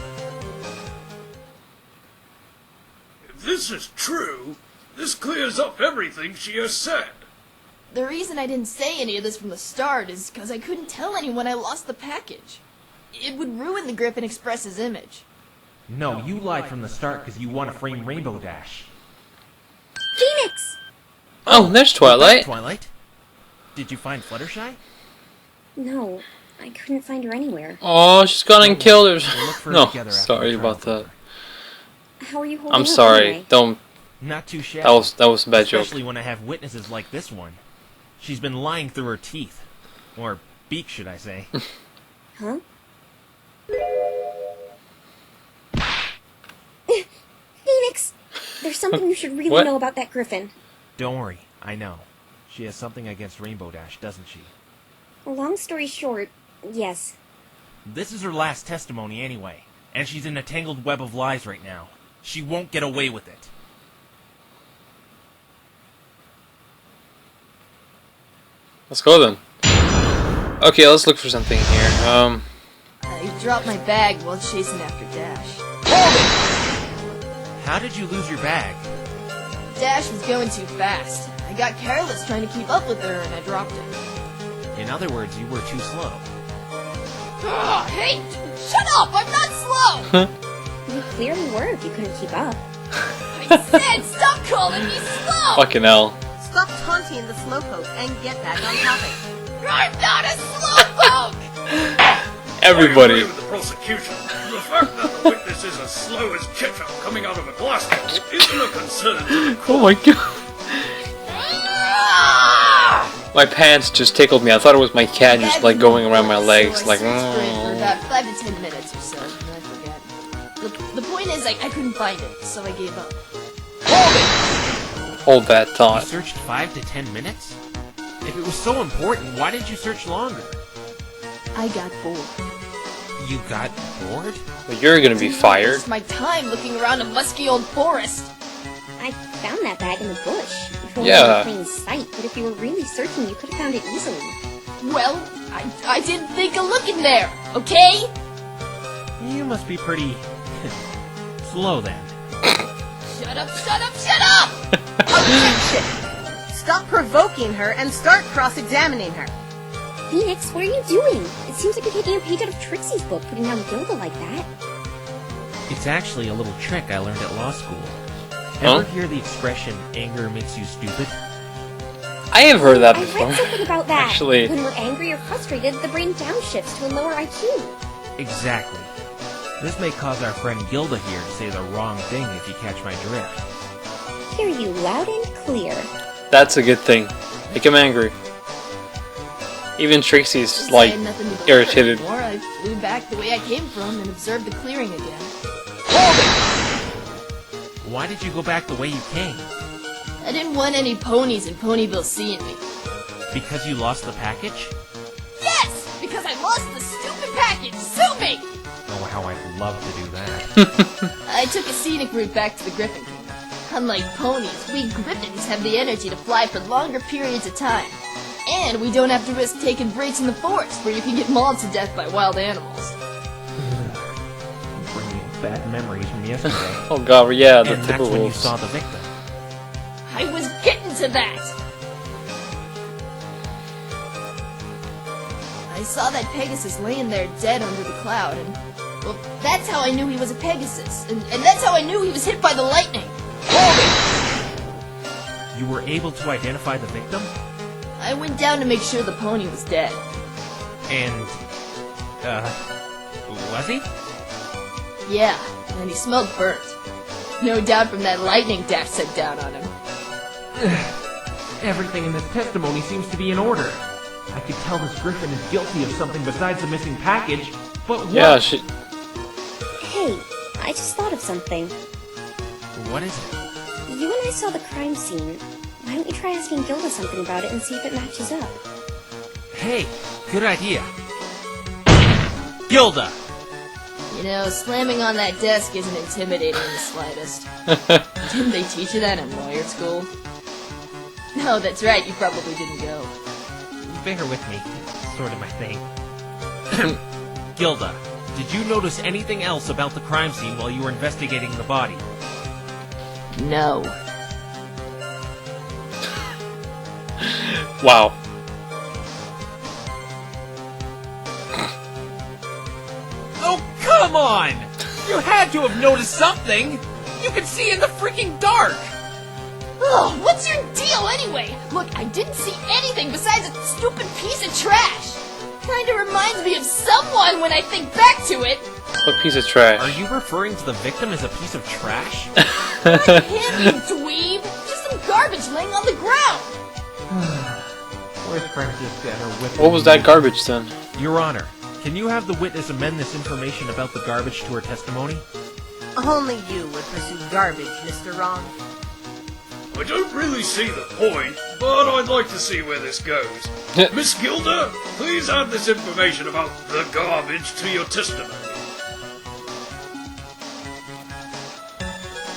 If this is true, this clears up everything she has said. The reason I didn't say any of this from the start is because I couldn't tell anyone I lost the package. It would ruin the Griffin Express's image. No, you lied from the start because you want to frame Rainbow Dash. Phoenix! Oh, there's Twilight. Twilight? Did you find Fluttershy? No, I couldn't find her anywhere. Oh, she's gone and killed her. We'll look for her No, together after sorry the about trial. that. How are you holding I'm up sorry. anyway? Don't. Not too shabby. That was a bad joke. Especially when I have witnesses like this one. She's been lying through her teeth. Or beak, should I say. Huh? Phoenix! There's something you should really What? know about that griffin. Don't worry, I know. She has something against Rainbow Dash, doesn't she? Long story short, yes. This is her last testimony anyway, and she's in a tangled web of lies right now. She won't get away with it. Let's go then. Okay, let's look for something here. I dropped my bag while chasing after Dash. How did you lose your bag? Dash was going too fast. I got careless trying to keep up with her and I dropped it. In other words, you were too slow. Ugh, hey, shut up! I'm not slow! You clearly were if you couldn't keep up. I said stop calling me slow! Fucking hell. Stop taunting the slowpoke and get back on topic. I'm not a slowpoke! Everybody. I agree with the prosecution. The fact that the witness is as slow as ketchup coming out of a glass bottle isn't a concern to the court. Oh my god. My pants just tickled me. I thought it was my cat just like going around my legs, like. For about 5 to 10 minutes or so, and I forgot. The point is, I couldn't find it, so I gave up. Hold that You thought. searched 5 to 10 minutes? If it was so important, why didn't you search longer? I got bored. You got bored? Well, you're gonna be fired. Waste my time looking around a musky old forest. I found that bag in the bush. It Yeah. was in plain sight, but if you were really searching, you could have found it easily. Well, I didn't think of looking there, okay? You must be pretty slow then. Shut up, shut up, shut up! Objection! stop provoking her and start cross-examining her. Phoenix, what are you doing? It seems like you're taking a page out of Trixie's book, putting down Gilda like that. It's actually a little trick I learned at law school. Huh? Ever hear the expression, anger makes you stupid? I have heard that I before. read something about that. Actually. When we're angry or frustrated, the brain downshifts to a lower IQ. Exactly. This may cause our friend Gilda here to say the wrong thing if you catch my drift. Hear you loud and clear. That's a good thing. Make him angry. Even Trixie's, Since like, I had nothing to do irritated. anymore, I flew back the way I came from and observed the clearing again. Why did you go back the way you came? I didn't want any ponies in Ponyville seeing me. Because you lost the package? Yes! Because I lost the stupid package! Sue me! Oh, how I'd love to do that. I took a scenic route back to the Griffin Kingdom. Unlike ponies, we Griffins have the energy to fly for longer periods of time. And we don't have to risk taking breaks in the forest where you can get mauled to death by wild animals. Bringing bad memories from yesterday. Oh god, yeah, the And that's when you Timberwolves. saw the victim. I was getting to that! I saw that Pegasus laying there dead under the cloud, and, well, that's how I knew he was a Pegasus, and that's how I knew he was hit by the lightning. You were able to identify the victim? I went down to make sure the pony was dead. And, was he? Yeah, and he smelled burnt. No doubt from that lightning Dash sent down on him. Everything in this testimony seems to be in order. I could tell this Griffin is guilty of something besides the missing package, but what? Yeah, she... Hey, I just thought of something. What is it? You and I saw the crime scene. Why don't you try asking Gilda something about it and see if it matches up? Hey, good idea. Gilda! You know, slamming on that desk isn't intimidating in the slightest. Didn't they teach you that in lawyer school? No, that's right, you probably didn't go. Bear with me. It's sort of my thing. Gilda, did you notice anything else about the crime scene while you were investigating the body? No. Wow. Oh, come on! You had to have noticed something! You can see in the freaking dark! Oh, what's your deal anyway? Look, I didn't see anything besides a stupid piece of trash. Kinda reminds me of someone when I think back to it. What piece of trash? Are you referring to the victim as a piece of trash? Not him, you dweeb. Just some garbage laying on the ground. Where's Francisca and her whip? What was that garbage then? Your Honor, can you have the witness amend this information about the garbage to her testimony? Only you would pursue garbage, Mr. Wrong. I don't really see the point, but I'd like to see where this goes. Miss Gilda, please add this information about the garbage to your testimony.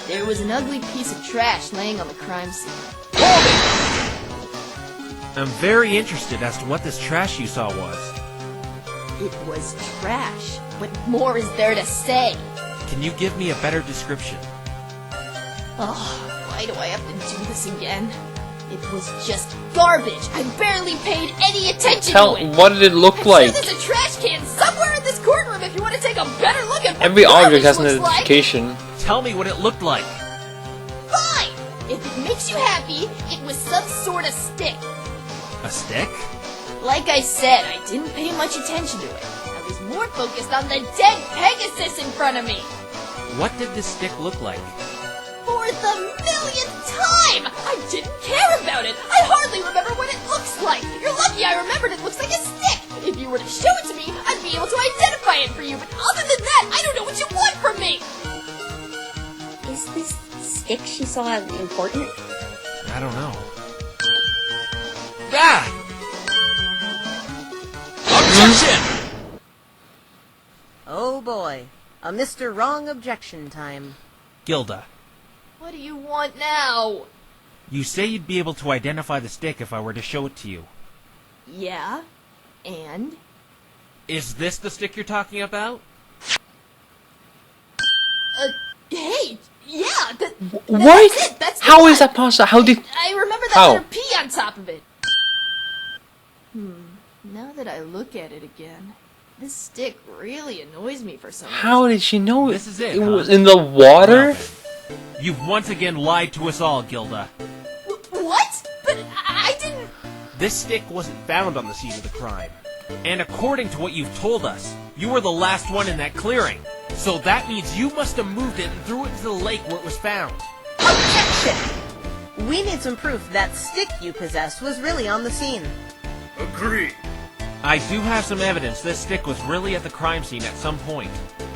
There was an ugly piece of trash laying on the crime scene. I'm very interested as to what this trash you saw was. It was trash. What more is there to say? Can you give me a better description? Oh, why do I have to do this again? It was just garbage. I barely paid any attention Tell, to it. what did it look I'm like? sure there's a trash can somewhere in this courtroom if you want to take a better look at what Every object garbage has an looks like. identification. Tell me what it looked like. Fine! If it makes you happy, it was some sort of stick. A stick? Like I said, I didn't pay much attention to it. I was more focused on the dead Pegasus in front of me. What did this stick look like? For the millionth time! I didn't care about it! I hardly remember what it looks like! You're lucky I remembered it looks like a stick! If you were to show it to me, I'd be able to identify it for you, but other than that, I don't know what you want from me! Is this stick she saw important? I don't know. Ah! Objection! Oh boy, a Mr. Wrong objection time. Gilda, What do you want now? you say you'd be able to identify the stick if I were to show it to you. Yeah? And? Is this the stick you're talking about? Hey! Yeah! What? That's it! That's the How one. is that possible? How did... I remember How? let her pee on top of it. Now that I look at it again, this stick really annoys me for some reason. How did she know This is it, it huh? was in the water? Nothing. You've once again lied to us all, Gilda. What? But I didn't... This stick wasn't found on the scene of the crime. And according to what you've told us, you were the last one in that clearing. So that means you must have moved it and threw it into the lake where it was found. Objection! We need some proof that stick you possessed was really on the scene. Agreed. I do have some evidence this stick was really at the crime scene at some point.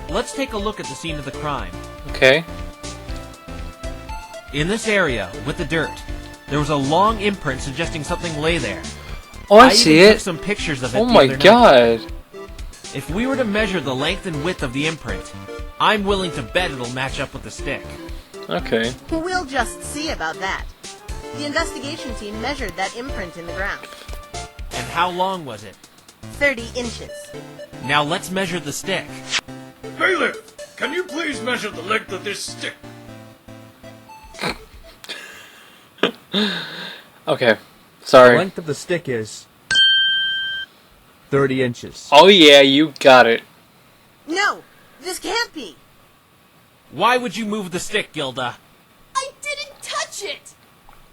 Let's take a look at the scene of the crime. Okay. In this area, with the dirt, there was a long imprint suggesting something lay there. Oh, I see even it. took some pictures of it Oh the my other night. god. If we were to measure the length and width of the imprint, I'm willing to bet it'll match up with the stick. Okay. We'll just see about that. The investigation team measured that imprint in the ground. And how long was it? 30 inches. Now let's measure the stick. Bailiff, can you please measure the length of this stick? Okay. The Sorry. length of the stick is 30 inches. Oh yeah, you got it. No! This can't be! Why would you move the stick, Gilda? I didn't touch it!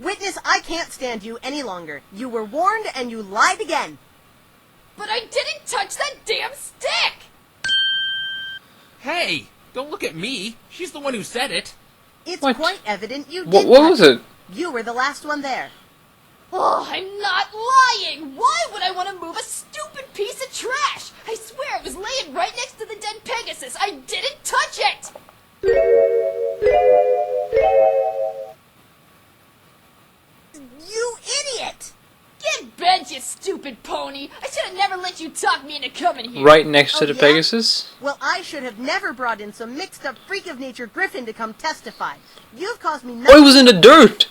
Witness, I can't stand you any longer. You were warned and you lied again. But I didn't touch that damn stick! Hey, don't look at me. She's the one who said it. It's What? quite evident you did What touch was it? You were the last one there. Oh, I'm not lying! Why would I want to move a stupid piece of trash? I swear it was laying right next to the dead Pegasus. I didn't touch it! You idiot! Get bent, you stupid pony! I should have never let you talk me into coming here. Right next to Oh, the yeah? Pegasus? Well, I should have never brought in some mixed-up freak of nature griffin to come testify. You've caused me nothing. Oh, it was in the dirt!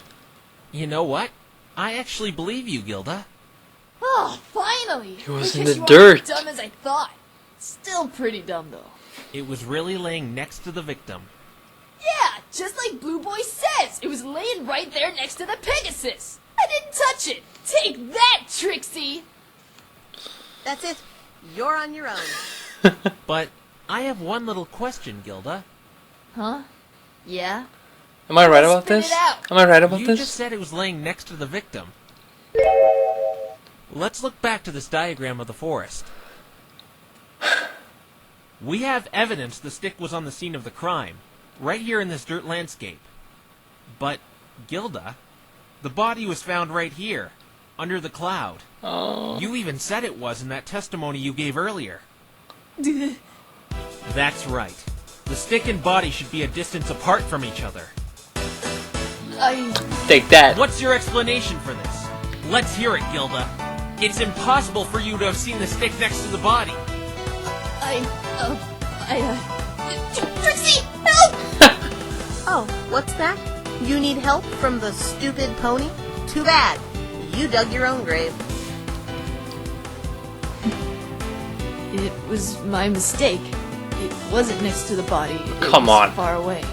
You know what? I actually believe you, Gilda. Oh, finally! It was I in guess the you aren't dirt. as dumb as I thought. Still pretty dumb, though. It was really laying next to the victim. Yeah, just like Blue Boy says. It was laying right there next to the Pegasus. I didn't touch it. Take that, Trixie! That's it. You're on your own. But I have one little question, Gilda. Huh? Yeah? Am I right about Spit this? it out. Am I right about You this? just said it was laying next to the victim. Let's look back to this diagram of the forest. We have evidence the stick was on the scene of the crime, right here in this dirt landscape. But, Gilda, the body was found right here, under the cloud. Oh. You even said it was in that testimony you gave earlier. That's right. The stick and body should be a distance apart from each other. Take that. What's your explanation for this? Let's hear it, Gilda. It's impossible for you to have seen the stick next to the body. Trixie, help! Oh, what's that? You need help from the stupid pony? Too bad. You dug your own grave. It was my mistake. It wasn't next to the body. It Come was on. far away.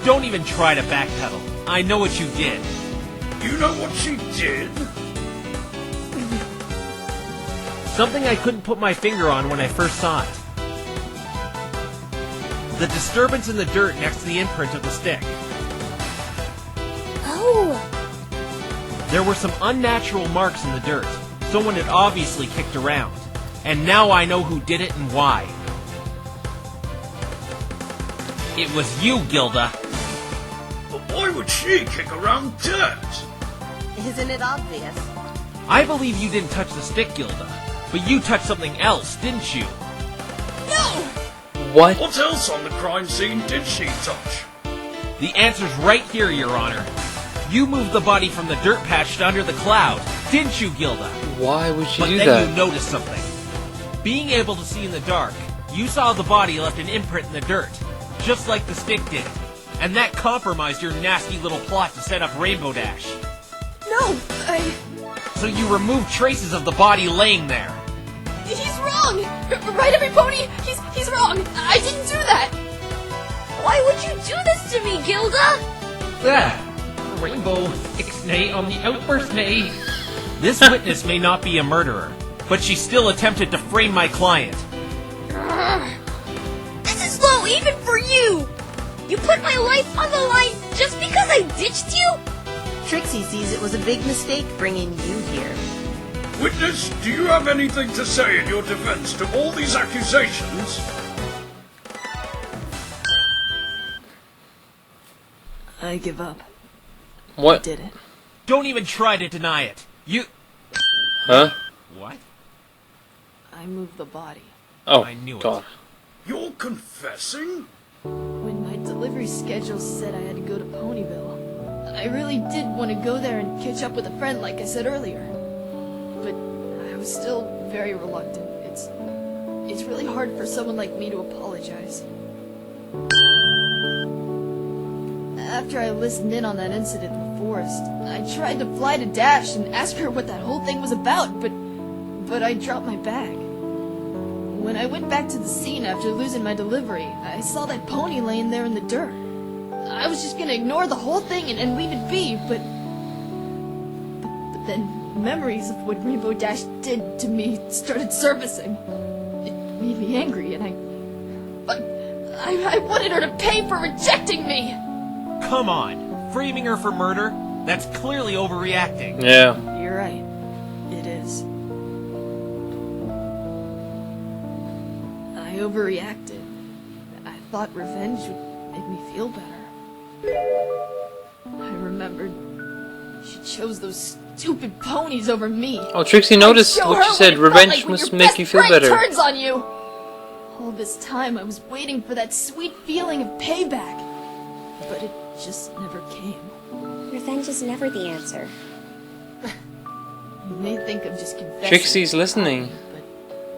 Don't even try to backpedal. I know what you did. You know what she did? Something I couldn't put my finger on when I first saw it. The disturbance in the dirt next to the imprint of the stick. Oh, There were some unnatural marks in the dirt. Someone had obviously kicked around. And now I know who did it and why. It was you, Gilda. But why would she kick around dirt? Isn't it obvious? I believe you didn't touch the stick, Gilda. But you touched something else, didn't you? No! What? What else on the crime scene did she touch? The answer's right here, Your Honor. You moved the body from the dirt patch to under the cloud, didn't you, Gilda? Why would you But do then that? you noticed something. Being able to see in the dark, you saw the body left an imprint in the dirt, just like the stick did. And that compromised your nasty little plot to set up Rainbow Dash. No! So you removed traces of the body laying there. He's wrong! Right, every pony? He's wrong! I didn't do that! why would you do this to me, Gilda? Rainbow, ixnay on the outburst, nay. This witness may not be a murderer, but she still attempted to frame my client. This is low even for you! You put my life on the line just because I ditched you? Trixie sees it was a big mistake bringing you here. Witness, do you have anything to say in your defense to all these accusations? I give up. What? Did it. Don't even try to deny it. You... Huh? What? I moved the body. Oh, I knew it. God. You're confessing? When my delivery schedule said I had to go to Ponyville, I really did want to go there and catch up with a friend like I said earlier. But I was still very reluctant. It's really hard for someone like me to apologize. After I listened in on that incident in the forest, I tried to fly to Dash and ask her what that whole thing was about, but I dropped my bag. When I went back to the scene after losing my delivery, I saw that pony laying there in the dirt. I was just gonna ignore the whole thing and leave it be, but then memories of what Rainbow Dash did to me started surfacing. It made me angry, and I wanted her to pay for rejecting me! Come on. Framing her for murder? That's clearly overreacting. Yeah. You're right. It is. I overreacted. I thought revenge would make me feel better. I remembered she chose those stupid ponies over me. Oh, Trixie noticed what you said. Revenge when must your make best you feel friend better. Turns on you. All this time I was waiting for that sweet feeling of payback, but it just never came. Revenge is never the answer. You may think I'm just confessing. Trixie's listening. But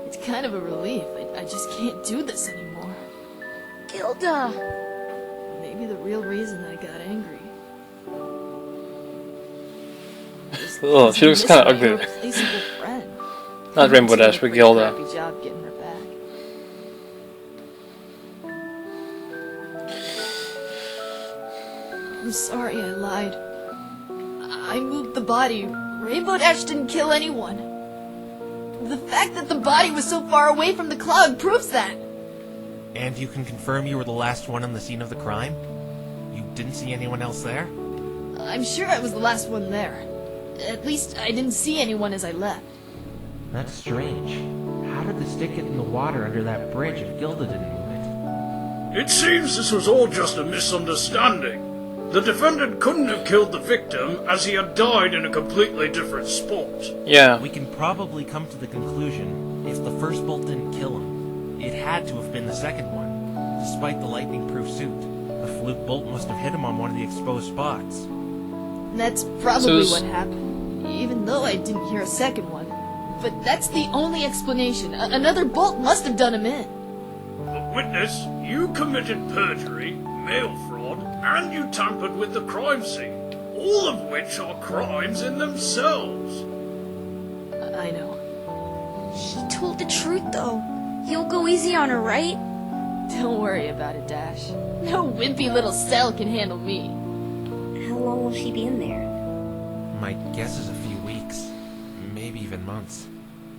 it's kind of a relief. I just can't do this anymore. Gilda! Maybe the real reason I got angry. Oh, she looks kind of ugly. Irreplaceable friend. Not Rainbow Dash, but Gilda. Crappy job getting her back. I'm sorry I lied. I moved the body. Rainbow Dash didn't kill anyone. The fact that the body was so far away from the cloud proves that. And you can confirm you were the last one on the scene of the crime? You didn't see anyone else there? I'm sure I was the last one there. At least I didn't see anyone as I left. That's strange. How did the stick get in the water under that bridge if Gilda didn't move it? It seems this was all just a misunderstanding. The defendant couldn't have killed the victim as he had died in a completely different spot. Yeah. We can probably come to the conclusion, if the first bolt didn't kill him, it had to have been the second one. Despite the lightning-proof suit, the fluke bolt must have hit him on one of the exposed spots. That's probably So what happened, even though I didn't hear a second one. But that's the only explanation. Another bolt must have done him in. But witness, you committed perjury, mail fraud, and you tampered with the crime scene. All of which are crimes in themselves. I know. She told the truth, though. You'll go easy on her, right? Don't worry about it, Dash. No wimpy little cell can handle me. How long will she be in there? My guess is a few weeks, maybe even months.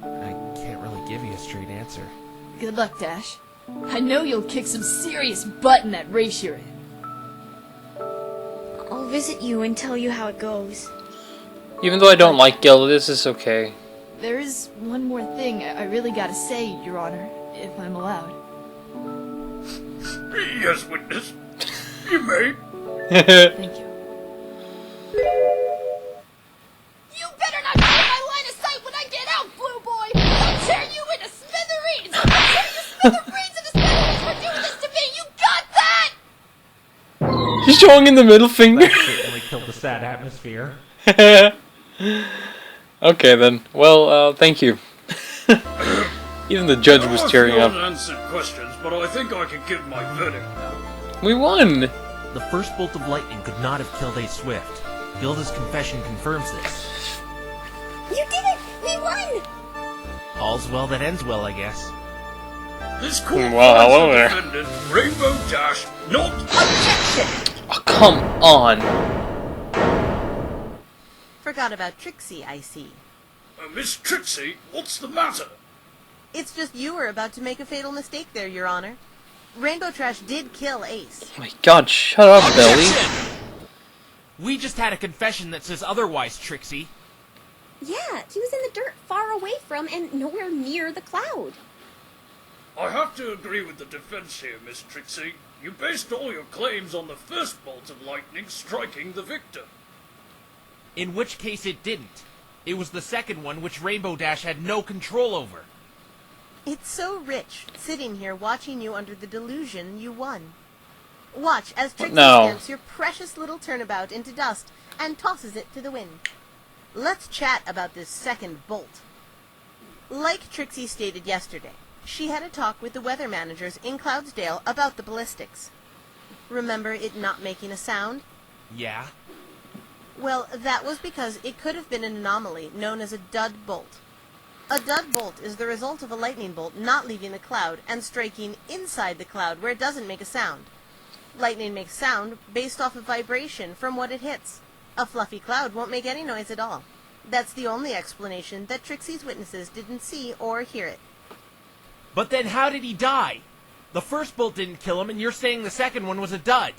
I can't really give you a straight answer. Good luck, Dash. I know you'll kick some serious butt in that race you're in. I'll visit you and tell you how it goes. Even though I don't like Gilda, this is okay. There is one more thing I really gotta say, Your Honor, if I'm allowed. Yes, witness. You may. Thank you. You better not get in my line of sight when I get out, Blue Boy! I'll tear you into smithereens! I'll tear you smithereens into smithereens for doing this to me! You got that?! She's showing in the middle finger. That certainly killed the sad atmosphere. Okay then. Well, thank you. Even the judge was tearing There are up. a few unanswered questions, but I think I can give my verdict now. We won! The first bolt of lightning could not have killed Ace Swift. Gilda's confession confirms this. You did it! We won! All's well that ends well, I guess. This court Wow, finds hello the there. defendant, Rainbow Dash, not... Oh, come on! Forgot about Trixie, I see. Miss Trixie, what's the matter? It's just you were about to make a fatal mistake there, Your Honor. Rainbow Trash did kill Ace. Oh my god, shut up, Belly. We just had a confession that says otherwise, Trixie. Yeah, he was in the dirt far away from and nowhere near the cloud. I have to agree with the defense here, Miss Trixie. You based all your claims on the first bolt of lightning striking the victim. In which case it didn't. It was the second one which Rainbow Dash had no control over. It's so rich, sitting here watching you under the delusion you won. Watch as Trixie stamps your precious little turnabout into dust and tosses it to the wind. Let's chat about this second bolt. Like Trixie stated yesterday, she had a talk with the weather managers in Cloudsdale about the ballistics. Remember it not making a sound? Yeah? Well, that was because it could have been an anomaly known as a dud bolt. A dud bolt is the result of a lightning bolt not leaving the cloud and striking inside the cloud where it doesn't make a sound. Lightning makes sound based off of vibration from what it hits. A fluffy cloud won't make any noise at all. That's the only explanation that Trixie's witnesses didn't see or hear it. But then how did he die? The first bolt didn't kill him, and you're saying the second one was a dud.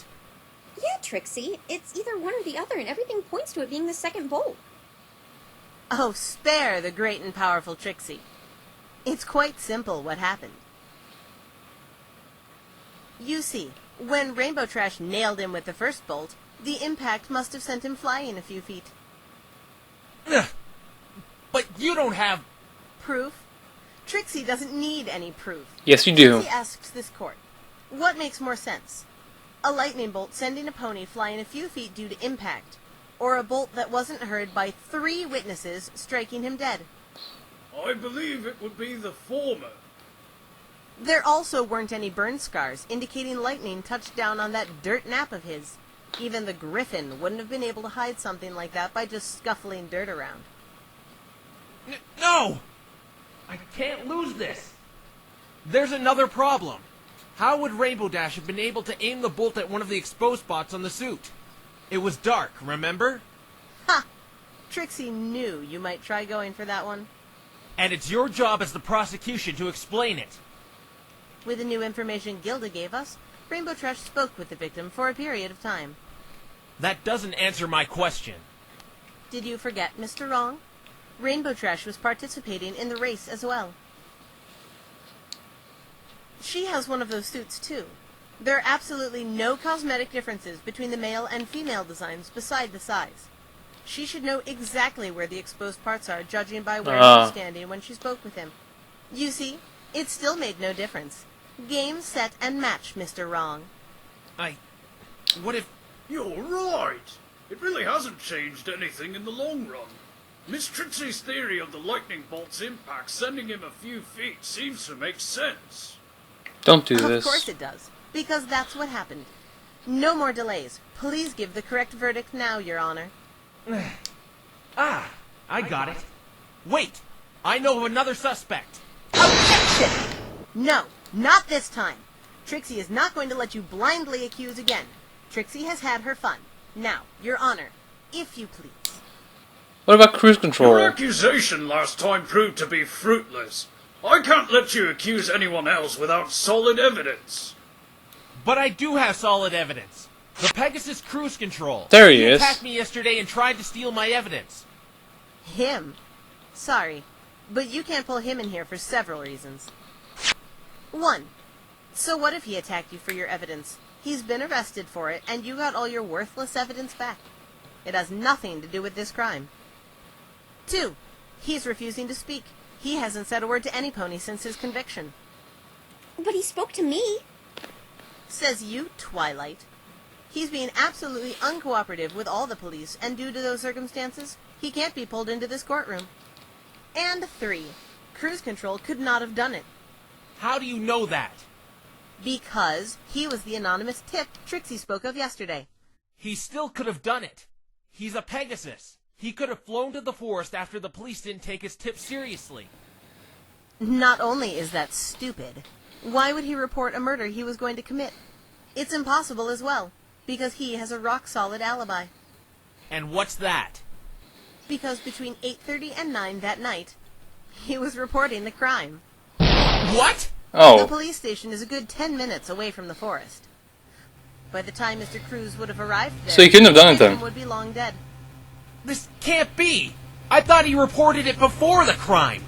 Yeah, Trixie, it's either one or the other, and everything points to it being the second bolt. Oh, spare the great and powerful Trixie. It's quite simple what happened. You see, when Rainbow Trash nailed him with the first bolt, the impact must have sent him flying a few feet. Ugh. But you don't have... Proof? Trixie doesn't need any proof. Yes, you do. Trixie asks this court, what makes more sense? A lightning bolt sending a pony flying a few feet due to impact, or a bolt that wasn't heard by 3 witnesses striking him dead? I believe it would be the former. There also weren't any burn scars, indicating lightning touched down on that dirt nap of his. Even the Griffin wouldn't have been able to hide something like that by just scuffling dirt around. No! I can't lose this! There's another problem. How would Rainbow Dash have been able to aim the bolt at one of the exposed spots on the suit? It was dark, remember? Ha! Trixie knew you might try going for that one. And it's your job as the prosecution to explain it. With the new information Gilda gave us, Rainbow Trash spoke with the victim for a period of time. That doesn't answer my question. Did you forget, Mr. Wrong? Rainbow Trash was participating in the race as well. She has one of those suits, too. There are absolutely no cosmetic differences between the male and female designs beside the size. She should know exactly where the exposed parts are, judging by where he was standing when she spoke with him. You see, it still made no difference. Game, set, and match, Mr. Wrong. What if... You're right. It really hasn't changed anything in the long run. Miss Trixie's theory of the lightning bolt's impact sending him a few feet seems to make sense. Don't do this. Of course it does, because that's what happened. No more delays. Please give the correct verdict now, Your Honor. I got it. Wait! I know of another suspect. Objection! No, not this time. Trixie is not going to let you blindly accuse again. Trixie has had her fun. Now, Your Honor, if you please. What about cruise control? Your accusation last time proved to be fruitless. I can't let you accuse anyone else without solid evidence. But I do have solid evidence. The Pegasus cruise control. There he is. He attacked me yesterday and tried to steal my evidence. Him? Sorry, but you can't pull him in here for several reasons. 1. So what if he attacked you for your evidence? He's been arrested for it, and you got all your worthless evidence back. It has nothing to do with this crime. 2. He's refusing to speak. He hasn't said a word to any pony since his conviction. But he spoke to me. Says you, Twilight. He's being absolutely uncooperative with all the police, and due to those circumstances, he can't be pulled into this courtroom. And 3. Cruise control could not have done it. How do you know that? Because he was the anonymous tip Trixie spoke of yesterday. He still could have done it. He's a Pegasus. He could have flown to the forest after the police didn't take his tip seriously. Not only is that stupid, why would he report a murder he was going to commit? It's impossible as well, because he has a rock-solid alibi. And what's that? Because between 8:30 and 9 that night, he was reporting the crime. What? The Oh. police station is a good 10 minutes away from the forest. By the time Mr. Cruz would have arrived there, So he couldn't have done it the then. victim would be long dead. This can't be! I thought he reported it before the crime!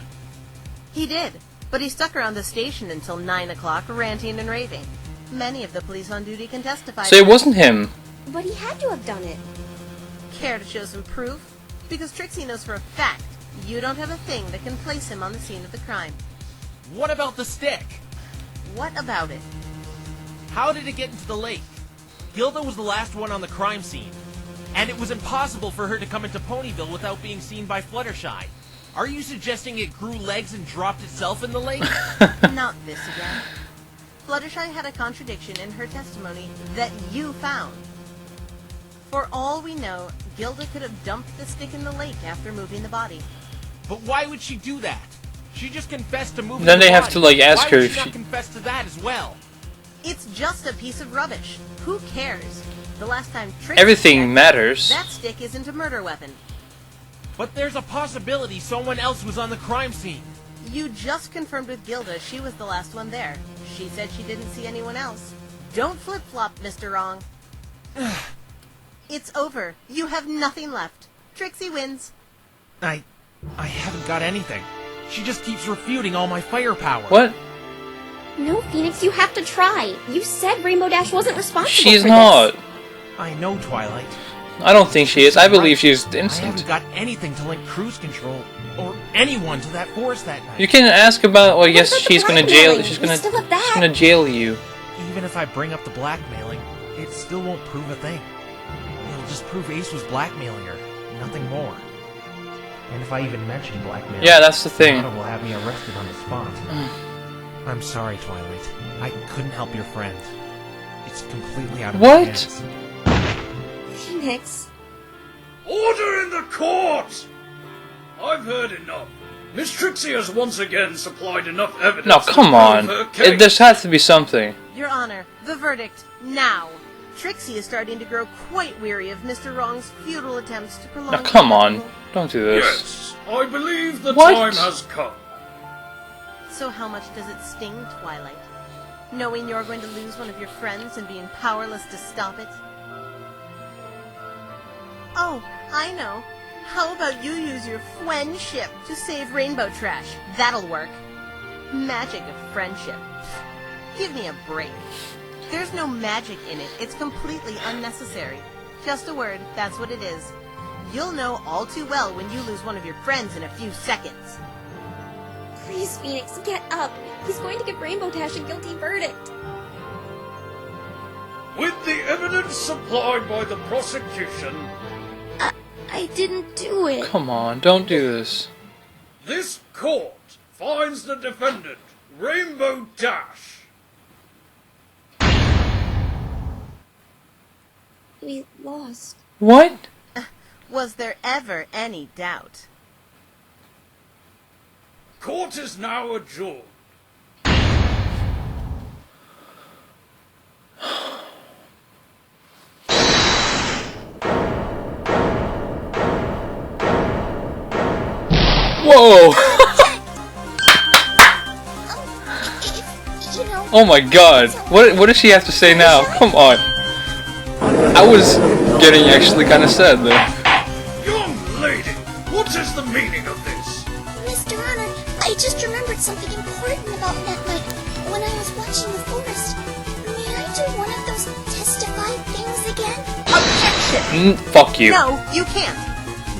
He did, but he stuck around the station until 9 o'clock ranting and raving. Many of the police on duty can testify. So it wasn't him. But he had to have done it. Care to show some proof? Because Trixie knows for a fact you don't have a thing that can place him on the scene of the crime. What about the stick? What about it? How did it get into the lake? Gilda was the last one on the crime scene, and it was impossible for her to come into Ponyville without being seen by Fluttershy. Are you suggesting it grew legs and dropped itself in the lake? Not this again. Fluttershy had a contradiction in her testimony that you found. For all we know, Gilda could have dumped the stick in the lake after moving the body. But why would she do that? She just confessed to moving Then the they have body. to, like, ask Why her would if she not she- confess to that as well? It's just a piece of rubbish. Who cares? The last time Trixie Everything checked, matters. that stick isn't a murder weapon. But there's a possibility someone else was on the crime scene. You just confirmed with Gilda she was the last one there. She said she didn't see anyone else. Don't flip-flop, Mr. Wrong. It's over. You have nothing left. Trixie wins. I haven't got anything. She just keeps refuting all my firepower. What? No, Phoenix, you have to try. You said Rainbow Dash wasn't responsible She's for not. this. I know, Twilight. I don't think she is. I believe she's I innocent. haven't got anything to link cruise control or anyone to that forest that night. You can ask about. Well, yes, about the she's gonna jail. blackmailing? She's We gonna. still have that. She's gonna jail you. Even if I bring up the blackmailing, it still won't prove a thing. It'll just prove Ace was blackmailing her, nothing more. And if I even mention blackmail, Yeah, that's the thing. Sonata will have me arrested on the spot. I'm sorry, Twilight. I couldn't help your friend. It's completely out of my What? hands. Phoenix. Order in the court! I've heard enough. Miss Trixie has once again supplied enough evidence. No, come to on. prove her case. There has to be something. Your Honor, the verdict, now. Trixie is starting to grow quite weary of Mr. Wrong's futile attempts to prolong... Now, come on. Don't do this. Yes, I believe the What? time has come. So how much does it sting, Twilight? Knowing you're going to lose one of your friends and being powerless to stop it? Oh, I know. How about you use your friendship to save Rainbow Trash? That'll work. Magic of friendship. Give me a break. There's no magic in it. It's completely unnecessary. Just a word, that's what it is. You'll know all too well when you lose one of your friends in a few seconds. Please, Phoenix, get up. He's going to give Rainbow Dash a guilty verdict. With the evidence supplied by the prosecution, I didn't do it. Come on, don't do this. this court finds the defendant, Rainbow Dash. We lost. What? Was there ever any doubt? Court is now adjourned. Whoa! If, you know, Oh my god. What does she have to say now? Come on. I was getting actually kind of sad though. Young lady, what is the meaning of this? Mr. Honor, I just remembered something important about that night when I was watching the forest. May I do one of those testify things again? Fuck you. No, you can't.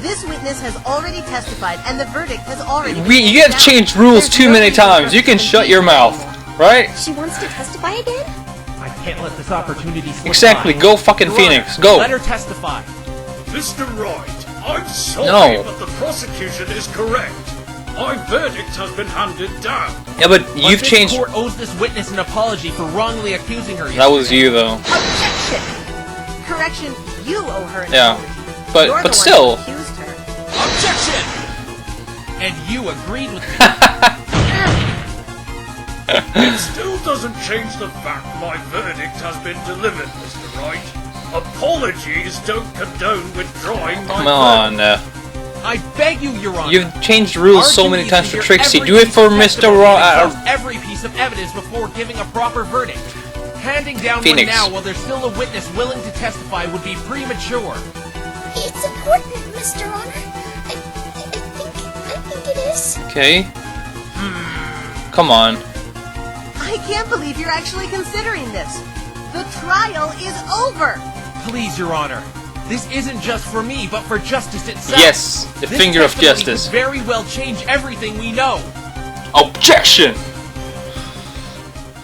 This witness has already testified, and the verdict has already been You handed have down. changed rules There's too no many reason for times. You us can to shut your continue. mouth, right? She wants to testify again? I can't let this opportunity slip Exactly. by. Go fucking Your Phoenix. Honor, Go. Let her testify. Mr. Wright, I'm sorry, No. but the prosecution is correct. My verdict has been handed down. Yeah, but But you've this changed. court owes this witness an apology for wrongly accusing her. That was you though. Objection! Correction, you owe her an Yeah. apology. But You're the but one still. who accused her. Objection! And you agreed with me. It still doesn't change the fact my verdict has been delivered, Mr. Wright. Apologies don't condone withdrawing my Come on. I beg you, Your Honor. You've changed rules so many times for Trixie. Do it for Mr. Every piece of evidence before giving a proper verdict. Handing down Phoenix. one now while there's still a witness willing to testify would be premature. It's important, Mr. Honor. I think it is. Okay. Come on. I can't believe you're actually considering this. The trial is over. Please, Your Honor. This isn't just for me, but for justice itself. Yes, the This finger of testimony justice. could very well change everything we know. Objection!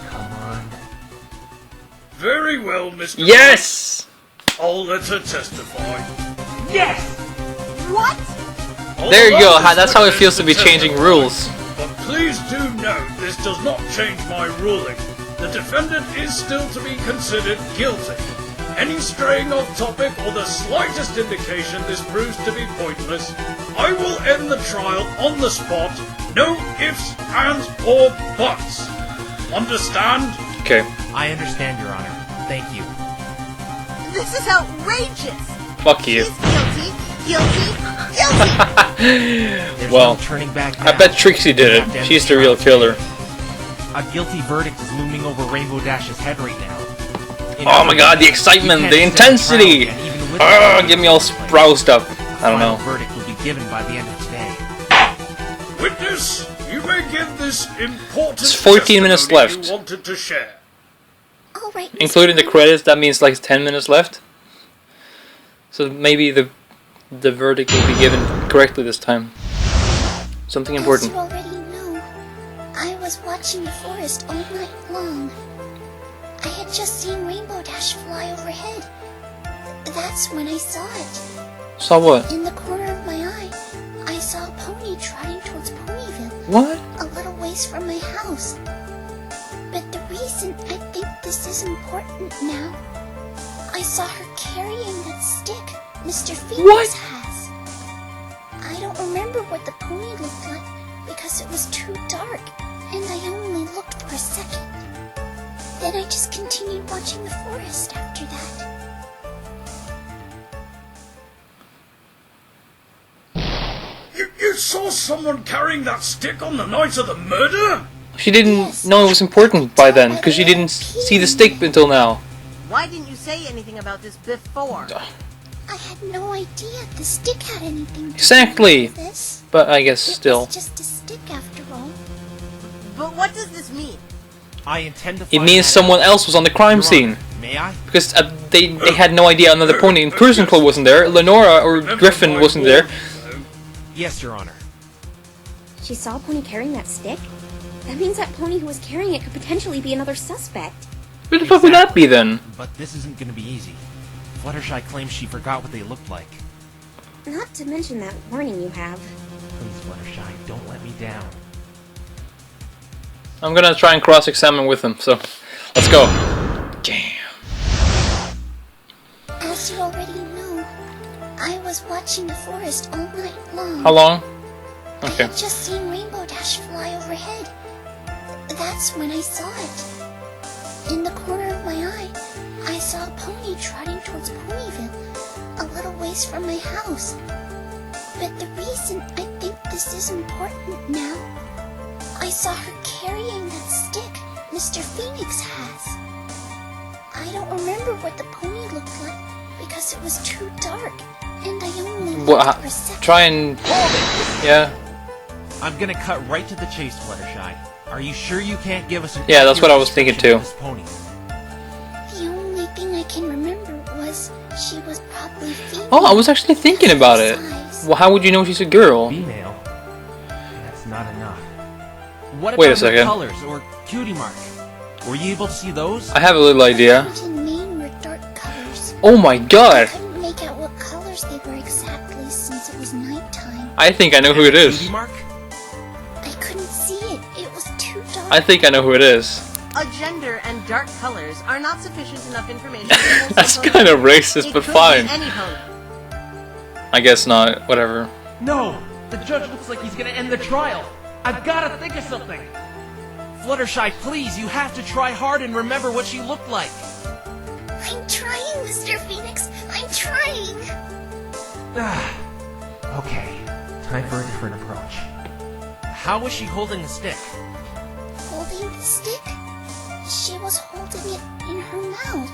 Come on. Very well, Mr. Yes! I'll let her testify. Yes! What? There you go. I'll That's how it feels to be testify. changing rules. But please do note, this does not change my ruling. The defendant is still to be considered guilty. Any straying off topic or the slightest indication this proves to be pointless, I will end the trial on the spot. No ifs, ands, or buts. Understand? Okay. I understand, Your Honor. Thank you. This is outrageous. Fuck you. She's guilty. Guilty. There's Well, no turning back I now. bet Trixie did it. She's the real killer. A guilty verdict is looming over Rainbow Dash's head right now. Oh my god, the excitement, the intensity! Get me all sproused up. I don't know. Verdict will be given by the end of today. Witness, you may give this important It's 14 minutes testimony left. you wanted to share. All right. Including the credits, that means like 10 minutes left. So maybe the verdict will be given correctly this time. Something important. As you already know, I was watching the forest all night long. I had just seen Rainbow Dash fly overhead. That's when I saw it. Saw what? In the corner of my eye, I saw a pony trotting towards Ponyville. What? A little ways from my house. But the reason I think this is important now, I saw her carrying that stick Mr. Phoenix has. I don't remember what the pony looked like because it was too dark, and I only looked for a second. Then I just continued watching the forest after that. You saw someone carrying that stick on the night of the murder? She didn't know it was important by then, because she didn't see the stick until now. Why didn't you say anything about this before? I had no idea the stick had anything to Exactly. do with this. But I guess It still. was just a stick after all. But what does this mean? I intend to It find means that someone out. else was on the crime Your scene. Honor, may I? Because they had no idea another pony in Cruising Club wasn't there, Lenora or Griffin wasn't there. Yes, Your Honor. She saw a pony carrying that stick? That means that pony who was carrying it could potentially be another suspect. Who the fuck would that be then? But this isn't gonna be easy. Fluttershy claims she forgot what they looked like. Not to mention that warning you have. Please, Fluttershy, don't let me down. I'm gonna try and cross-examine with him, so let's go. Damn. As you already know, I was watching the forest all night long. How long? I Okay. had just seen Rainbow Dash fly overhead. That's when I saw it. In the corner of my eye, I saw a pony trotting towards Ponyville, a little ways from my house. But the reason I think this is important now, I saw her carrying that stick Mr. Phoenix has. I don't remember what the pony looked like because it was too dark, and I only looked for a second. Try and... Yeah. I'm gonna cut right to the chase, Fluttershy. Are you sure you can't give us an Yeah, that's what I was accurate thinking description too. of this pony? The only thing I can remember was she was probably female. Oh, I was actually thinking about it. Well, how would you know she's a girl? Female? That's not enough. What Wait a about the second. colors or cutie mark? Were you able to see those? I have a little idea. In Maine were dark colors. Oh my I god! couldn't make out what colors they were exactly since it was nighttime. I think I know who it is. Cutie mark? I couldn't see it. It was too dark. I think I know who it is. A gender and dark colors are not sufficient enough information to hold That's some kind of pony. racist, It but could fine. be any pony. I guess not. Whatever. No! The judge looks like he's gonna end the trial! I've gotta think of something! Fluttershy, please, you have to try hard and remember what she looked like! I'm trying, Mr. Phoenix. I'm trying. Okay. Time for a different approach. How was she holding the stick? Holding the stick? She was holding it in her mouth,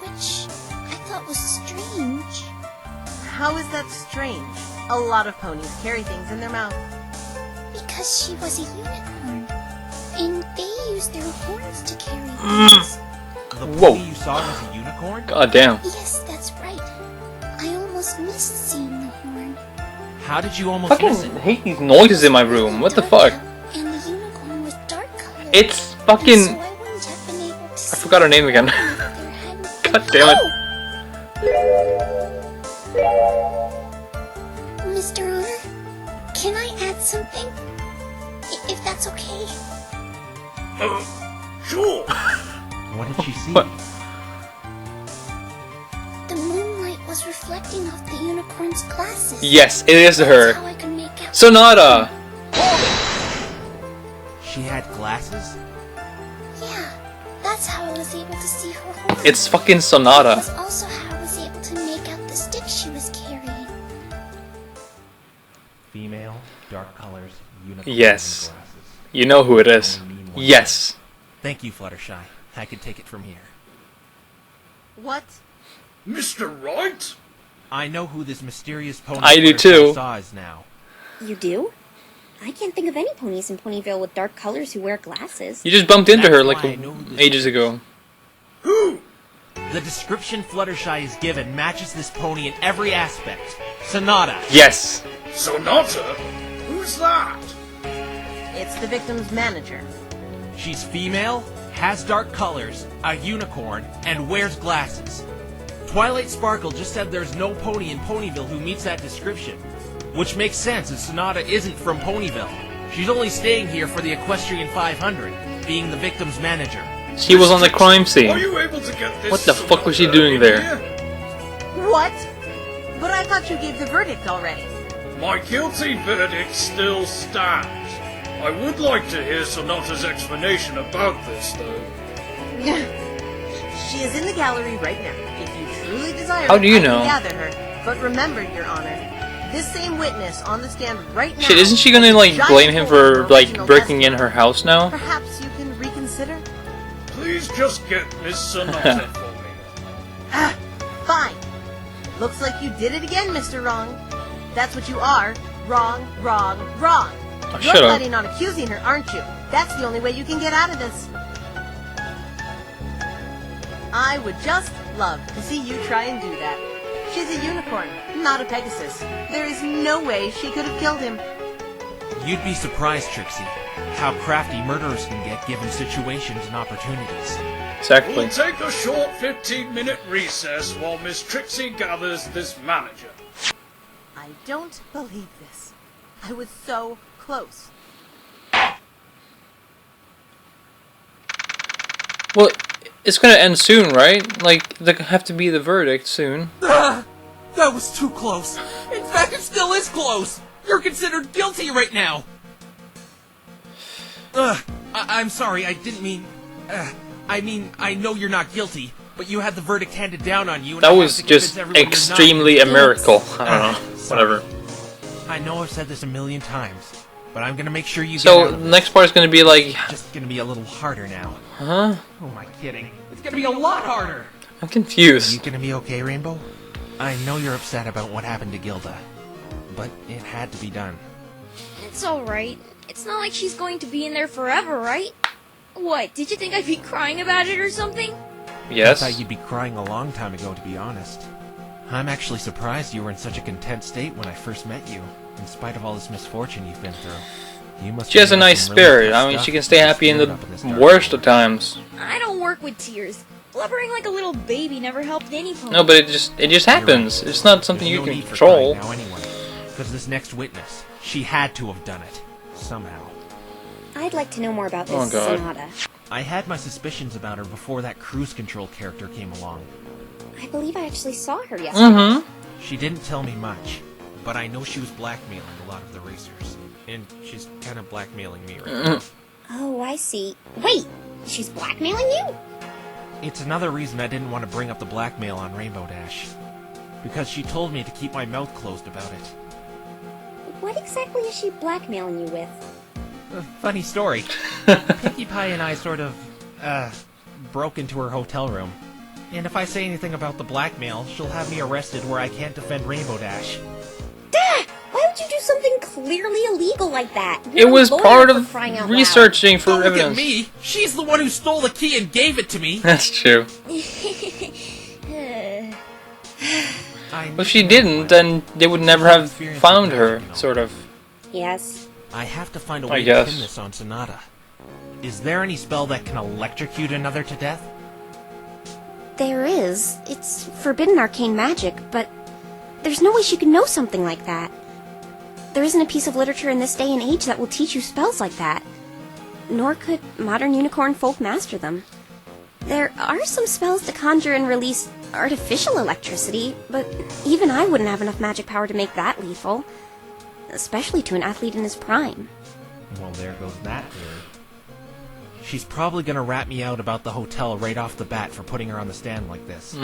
which I thought was strange. How is that strange? A lot of ponies carry things in their mouth. Because she was a unicorn, and they use their horns to carry things. The Whoa. pony you saw was a unicorn? God damn. Yes, that's right. I almost missed seeing the horn. How did you almost miss it? Fucking hate these noises in my room. What the fuck? And the unicorn was dark colored. It's And fucking. so I wouldn't have been able to I see forgot her name again. if there hadn't been- God damn it. Oh! Mr. Honor, can I add something? If that's okay. Sure. What did she see? What? The moonlight was reflecting off the unicorn's glasses. Yes, it is That's her. how I could make out. Sonata! She had glasses? Yeah, that's how I was able to see her horn. It's fucking It Sonata. was also how I was able to make out the stick she was carrying. Female, dark colors, unicorn Yes. and glasses. You know who it is. Only mean one Yes. Thank you, Fluttershy. I can take it from here. What? Mr. Wright? I know who this mysterious pony I do Fluttershy too. saw is now. You do? I can't think of any ponies in Ponyville with dark colors who wear glasses. You just bumped into That's her like why I know who this ages is. ago. Who? The description Fluttershy is given matches this pony in every aspect. Sonata. Yes. Sonata? Who's that? It's the victim's manager. She's female, has dark colors, a unicorn, and wears glasses. Twilight Sparkle just said there's no pony in Ponyville who meets that description. Which makes sense as Sonata isn't from Ponyville. She's only staying here for the Equestrian 500, being the victim's manager. She was on the crime Are scene. you able to get this? What the fuck was she Sonata doing in there? here? What? But I thought you gave the verdict already. My guilty verdict still stands. I would like to hear Sonata's explanation about this, though. She is in the gallery right now. If you truly desire How it, do you I can know? gather her. But remember, Your Honor, this same witness on the stand right now... Shit, isn't she gonna has a like giant blame him hole in for her like original breaking in testimony. her house now? Perhaps you can reconsider? Please just get Miss Sonata for me. Ah, fine. Looks like you did it again, Mr. Wrong. That's what you are. Wrong, wrong, wrong. Oh, You're shut up. planning on accusing her, aren't you? That's the only way you can get out of this. I would just love to see you try and do that. She's a unicorn, not a Pegasus. There is no way she could have killed him. You'd be surprised, Trixie, how crafty murderers can get given situations and opportunities. Exactly. We'll take a short 15-minute recess while Miss Trixie gathers this manager. I don't believe this. I was so close. Well, it's gonna end soon, right? Like, there have to be the verdict soon. That was too close. In fact, it still is close. You're considered guilty right now. I'm sorry, I didn't mean... I know you're not guilty, but you had the verdict handed down on you. And That I have was to convince just everyone you're not extremely a guilty. miracle. I don't know. Whatever. I know I've said this a million times, but I'm gonna make sure you get So, out of the this. next part is gonna be like... It's just gonna be a little harder now. Huh? Who am I kidding? It's gonna be a lot harder! I'm You confused. gonna be okay, Rainbow? I know you're upset about what happened to Gilda, but it had to be done. It's alright. It's not like she's going to be in there forever, right? What, did you think I'd be crying about it or something? Yes? I thought you'd be crying a long time ago, to be honest. I'm actually surprised you were in such a content state when I first met you, in spite of all this misfortune you've been through. You must She has a have been nice some really spirit. tough I mean, stuff she can stay to happy in stand the up this dark worst room. of times. I don't work with tears. Blubbering like a little baby never helped any pony. No, but it just happens. It's not something There's you no can need for control. crying now anyway, because this next witness, she had to have done it somehow. I'd like to know more about Oh, this God. Sonata. I had my suspicions about her before that cruise control character came along. I believe I actually saw her yesterday. Mm-hmm. She didn't tell me much, but I know she was blackmailing a lot of the racers, and she's kind of blackmailing me right now. Oh, I see. Wait, she's blackmailing you? It's another reason I didn't want to bring up the blackmail on Rainbow Dash, because she told me to keep my mouth closed about it. what exactly is she blackmailing you with? Funny story. Pinkie Pie and I sort of, broke into her hotel room. And if I say anything about the blackmail, she'll have me arrested where I can't defend Rainbow Dash. Dad! Why would you do something clearly illegal like that? It was part of researching for Don't evidence. look at me! She's the one who stole the key and gave it to me! That's true. If she didn't, then they would never have found her, sort of. Yes. I have to find a I way to guess. pin this on Sonata. Is there any spell that can electrocute another to death? There is. It's forbidden arcane magic, but there's no way she could know something like that. There isn't a piece of literature in this day and age that will teach you spells like that. Nor could modern unicorn folk master them. There are some spells to conjure and release artificial electricity, but even I wouldn't have enough magic power to make that lethal. Especially to an athlete in his prime. Well, there goes that theory. She's probably gonna rat me out about the hotel right off the bat for putting her on the stand like this.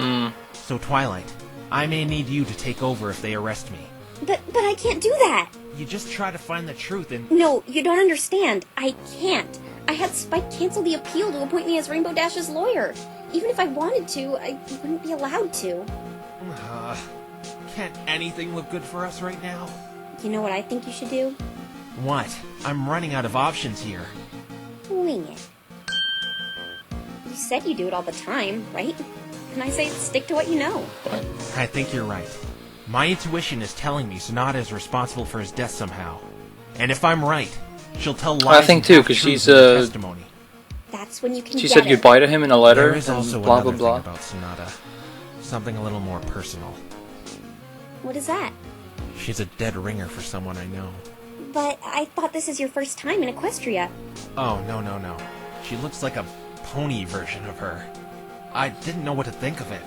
So Twilight, I may need you to take over if they arrest me. But I can't do that! You just try to find the truth and... No, you don't understand. I can't. I had Spike cancel the appeal to appoint me as Rainbow Dash's lawyer. Even if I wanted to, I wouldn't be allowed to. Can't anything look good for us right now? You know what I think you should do? What? I'm running out of options here. Wing it. You said you do it all the time, right? And I say stick to what you know. I think you're right. My intuition is telling me Sonata is responsible for his death somehow. And if I'm right, she'll tell lies. I think too, because she's testimony. That's when you can she get said her. goodbye to him in a letter. There is also and blah blah another blah. thing about Sonata. Something a little more personal. What is that? She's a dead ringer for someone I know. But I thought this is your first time in Equestria. Oh, no. She looks like a pony version of her. I didn't know what to think of it.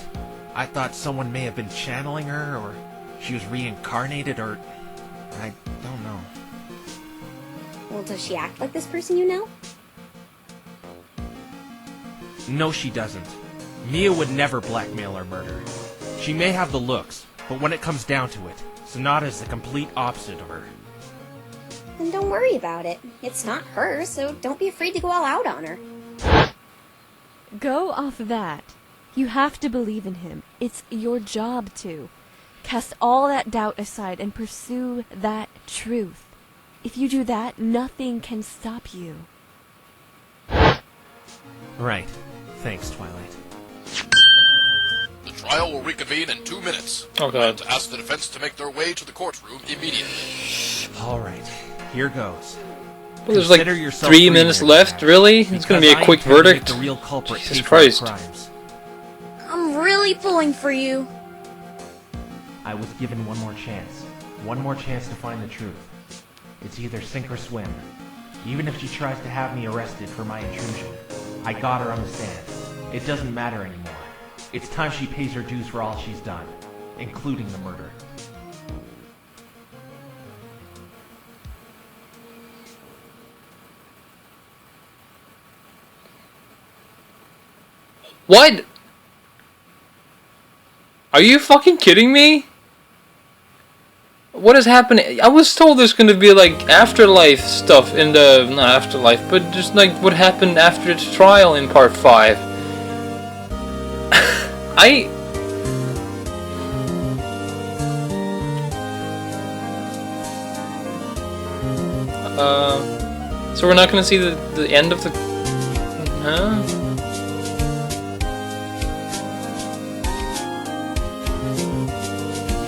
I thought someone may have been channeling her, or she was reincarnated, or... I don't know. Well, does she act like this person you know? No, she doesn't. Mia would never blackmail or murder. She may have the looks, but when it comes down to it, Sonata is the complete opposite of her. Then don't worry about it. It's not her, so don't be afraid to go all out on her. Go off that. You have to believe in him. It's your job to. Cast all that doubt aside and pursue that truth. If you do that, nothing can stop you. Right. Thanks, Twilight. The trial will reconvene in 2 minutes. Oh god. Ask the defense to make their way to the courtroom immediately. Alright, here goes. Well, there's like Consider yourself 3 free minutes there, left, Jack, really? It's gonna be a because quick I intend to make verdict? The real culprit Jesus pay for his Christ. crimes. I'm really pulling for you. I was given one more chance. One more chance to find the truth. It's either sink or swim. Even if she tries to have me arrested for my intrusion, I got her on the stand. It doesn't matter anymore. It's time she pays her dues for all she's done, including the murder. What? Are you fucking kidding me? What is happening? I was told there's gonna be like afterlife stuff in the... not afterlife, but just like what happened after the trial in part 5. So we're not gonna see the end of the... Huh?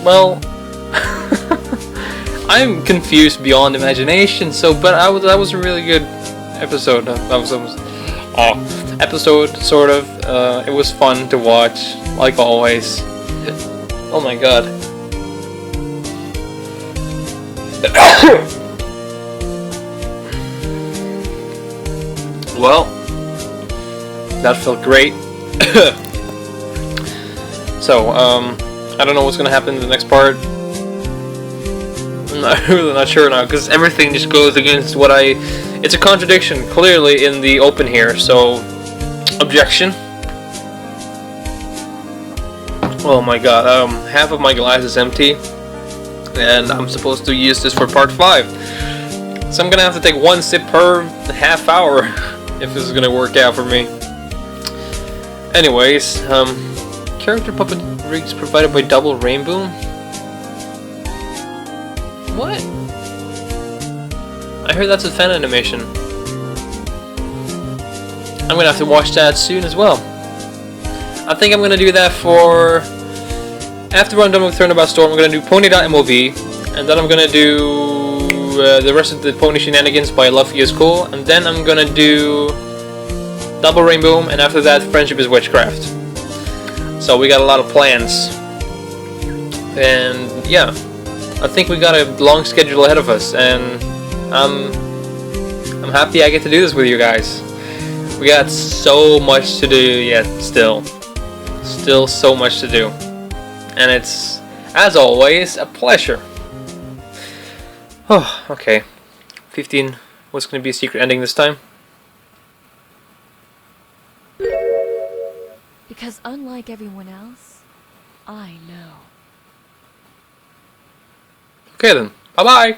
Well... I'm confused beyond imagination, so, but that was a really good episode. That was almost... episode, sort of. It was fun to watch, like always. Oh my god. Well, that felt great. So, I don't know what's gonna happen in the next part. I'm really not sure now, because everything just goes against what I... It's a contradiction, clearly, in the open here, so... Objection. Oh my god, half of my glass is empty. and I'm supposed to use this for part 5. So I'm gonna have to take 1 sip per half hour if this is gonna work out for me. Anyways, character puppet rigs provided by Double Rainbow. What? I heard that's a fan animation. I'm gonna have to watch that soon as well. I think I'm gonna do that for... After I'm done with Turnabout Storm, I'm gonna do Pony.mov, and then I'm gonna do the rest of the Pony Shenanigans by Luffy is Cool, and then I'm gonna do Double Rainbow, and after that, Friendship is Witchcraft. So we got a lot of plans. And yeah, I think we got a long schedule ahead of us, and I'm happy I get to do this with you guys. We got so much to do yet, still so much to do, and it's, as always, a pleasure. Oh, okay. 15. What's going to be a secret ending this time? Because unlike everyone else, I know. Okay then. Bye bye.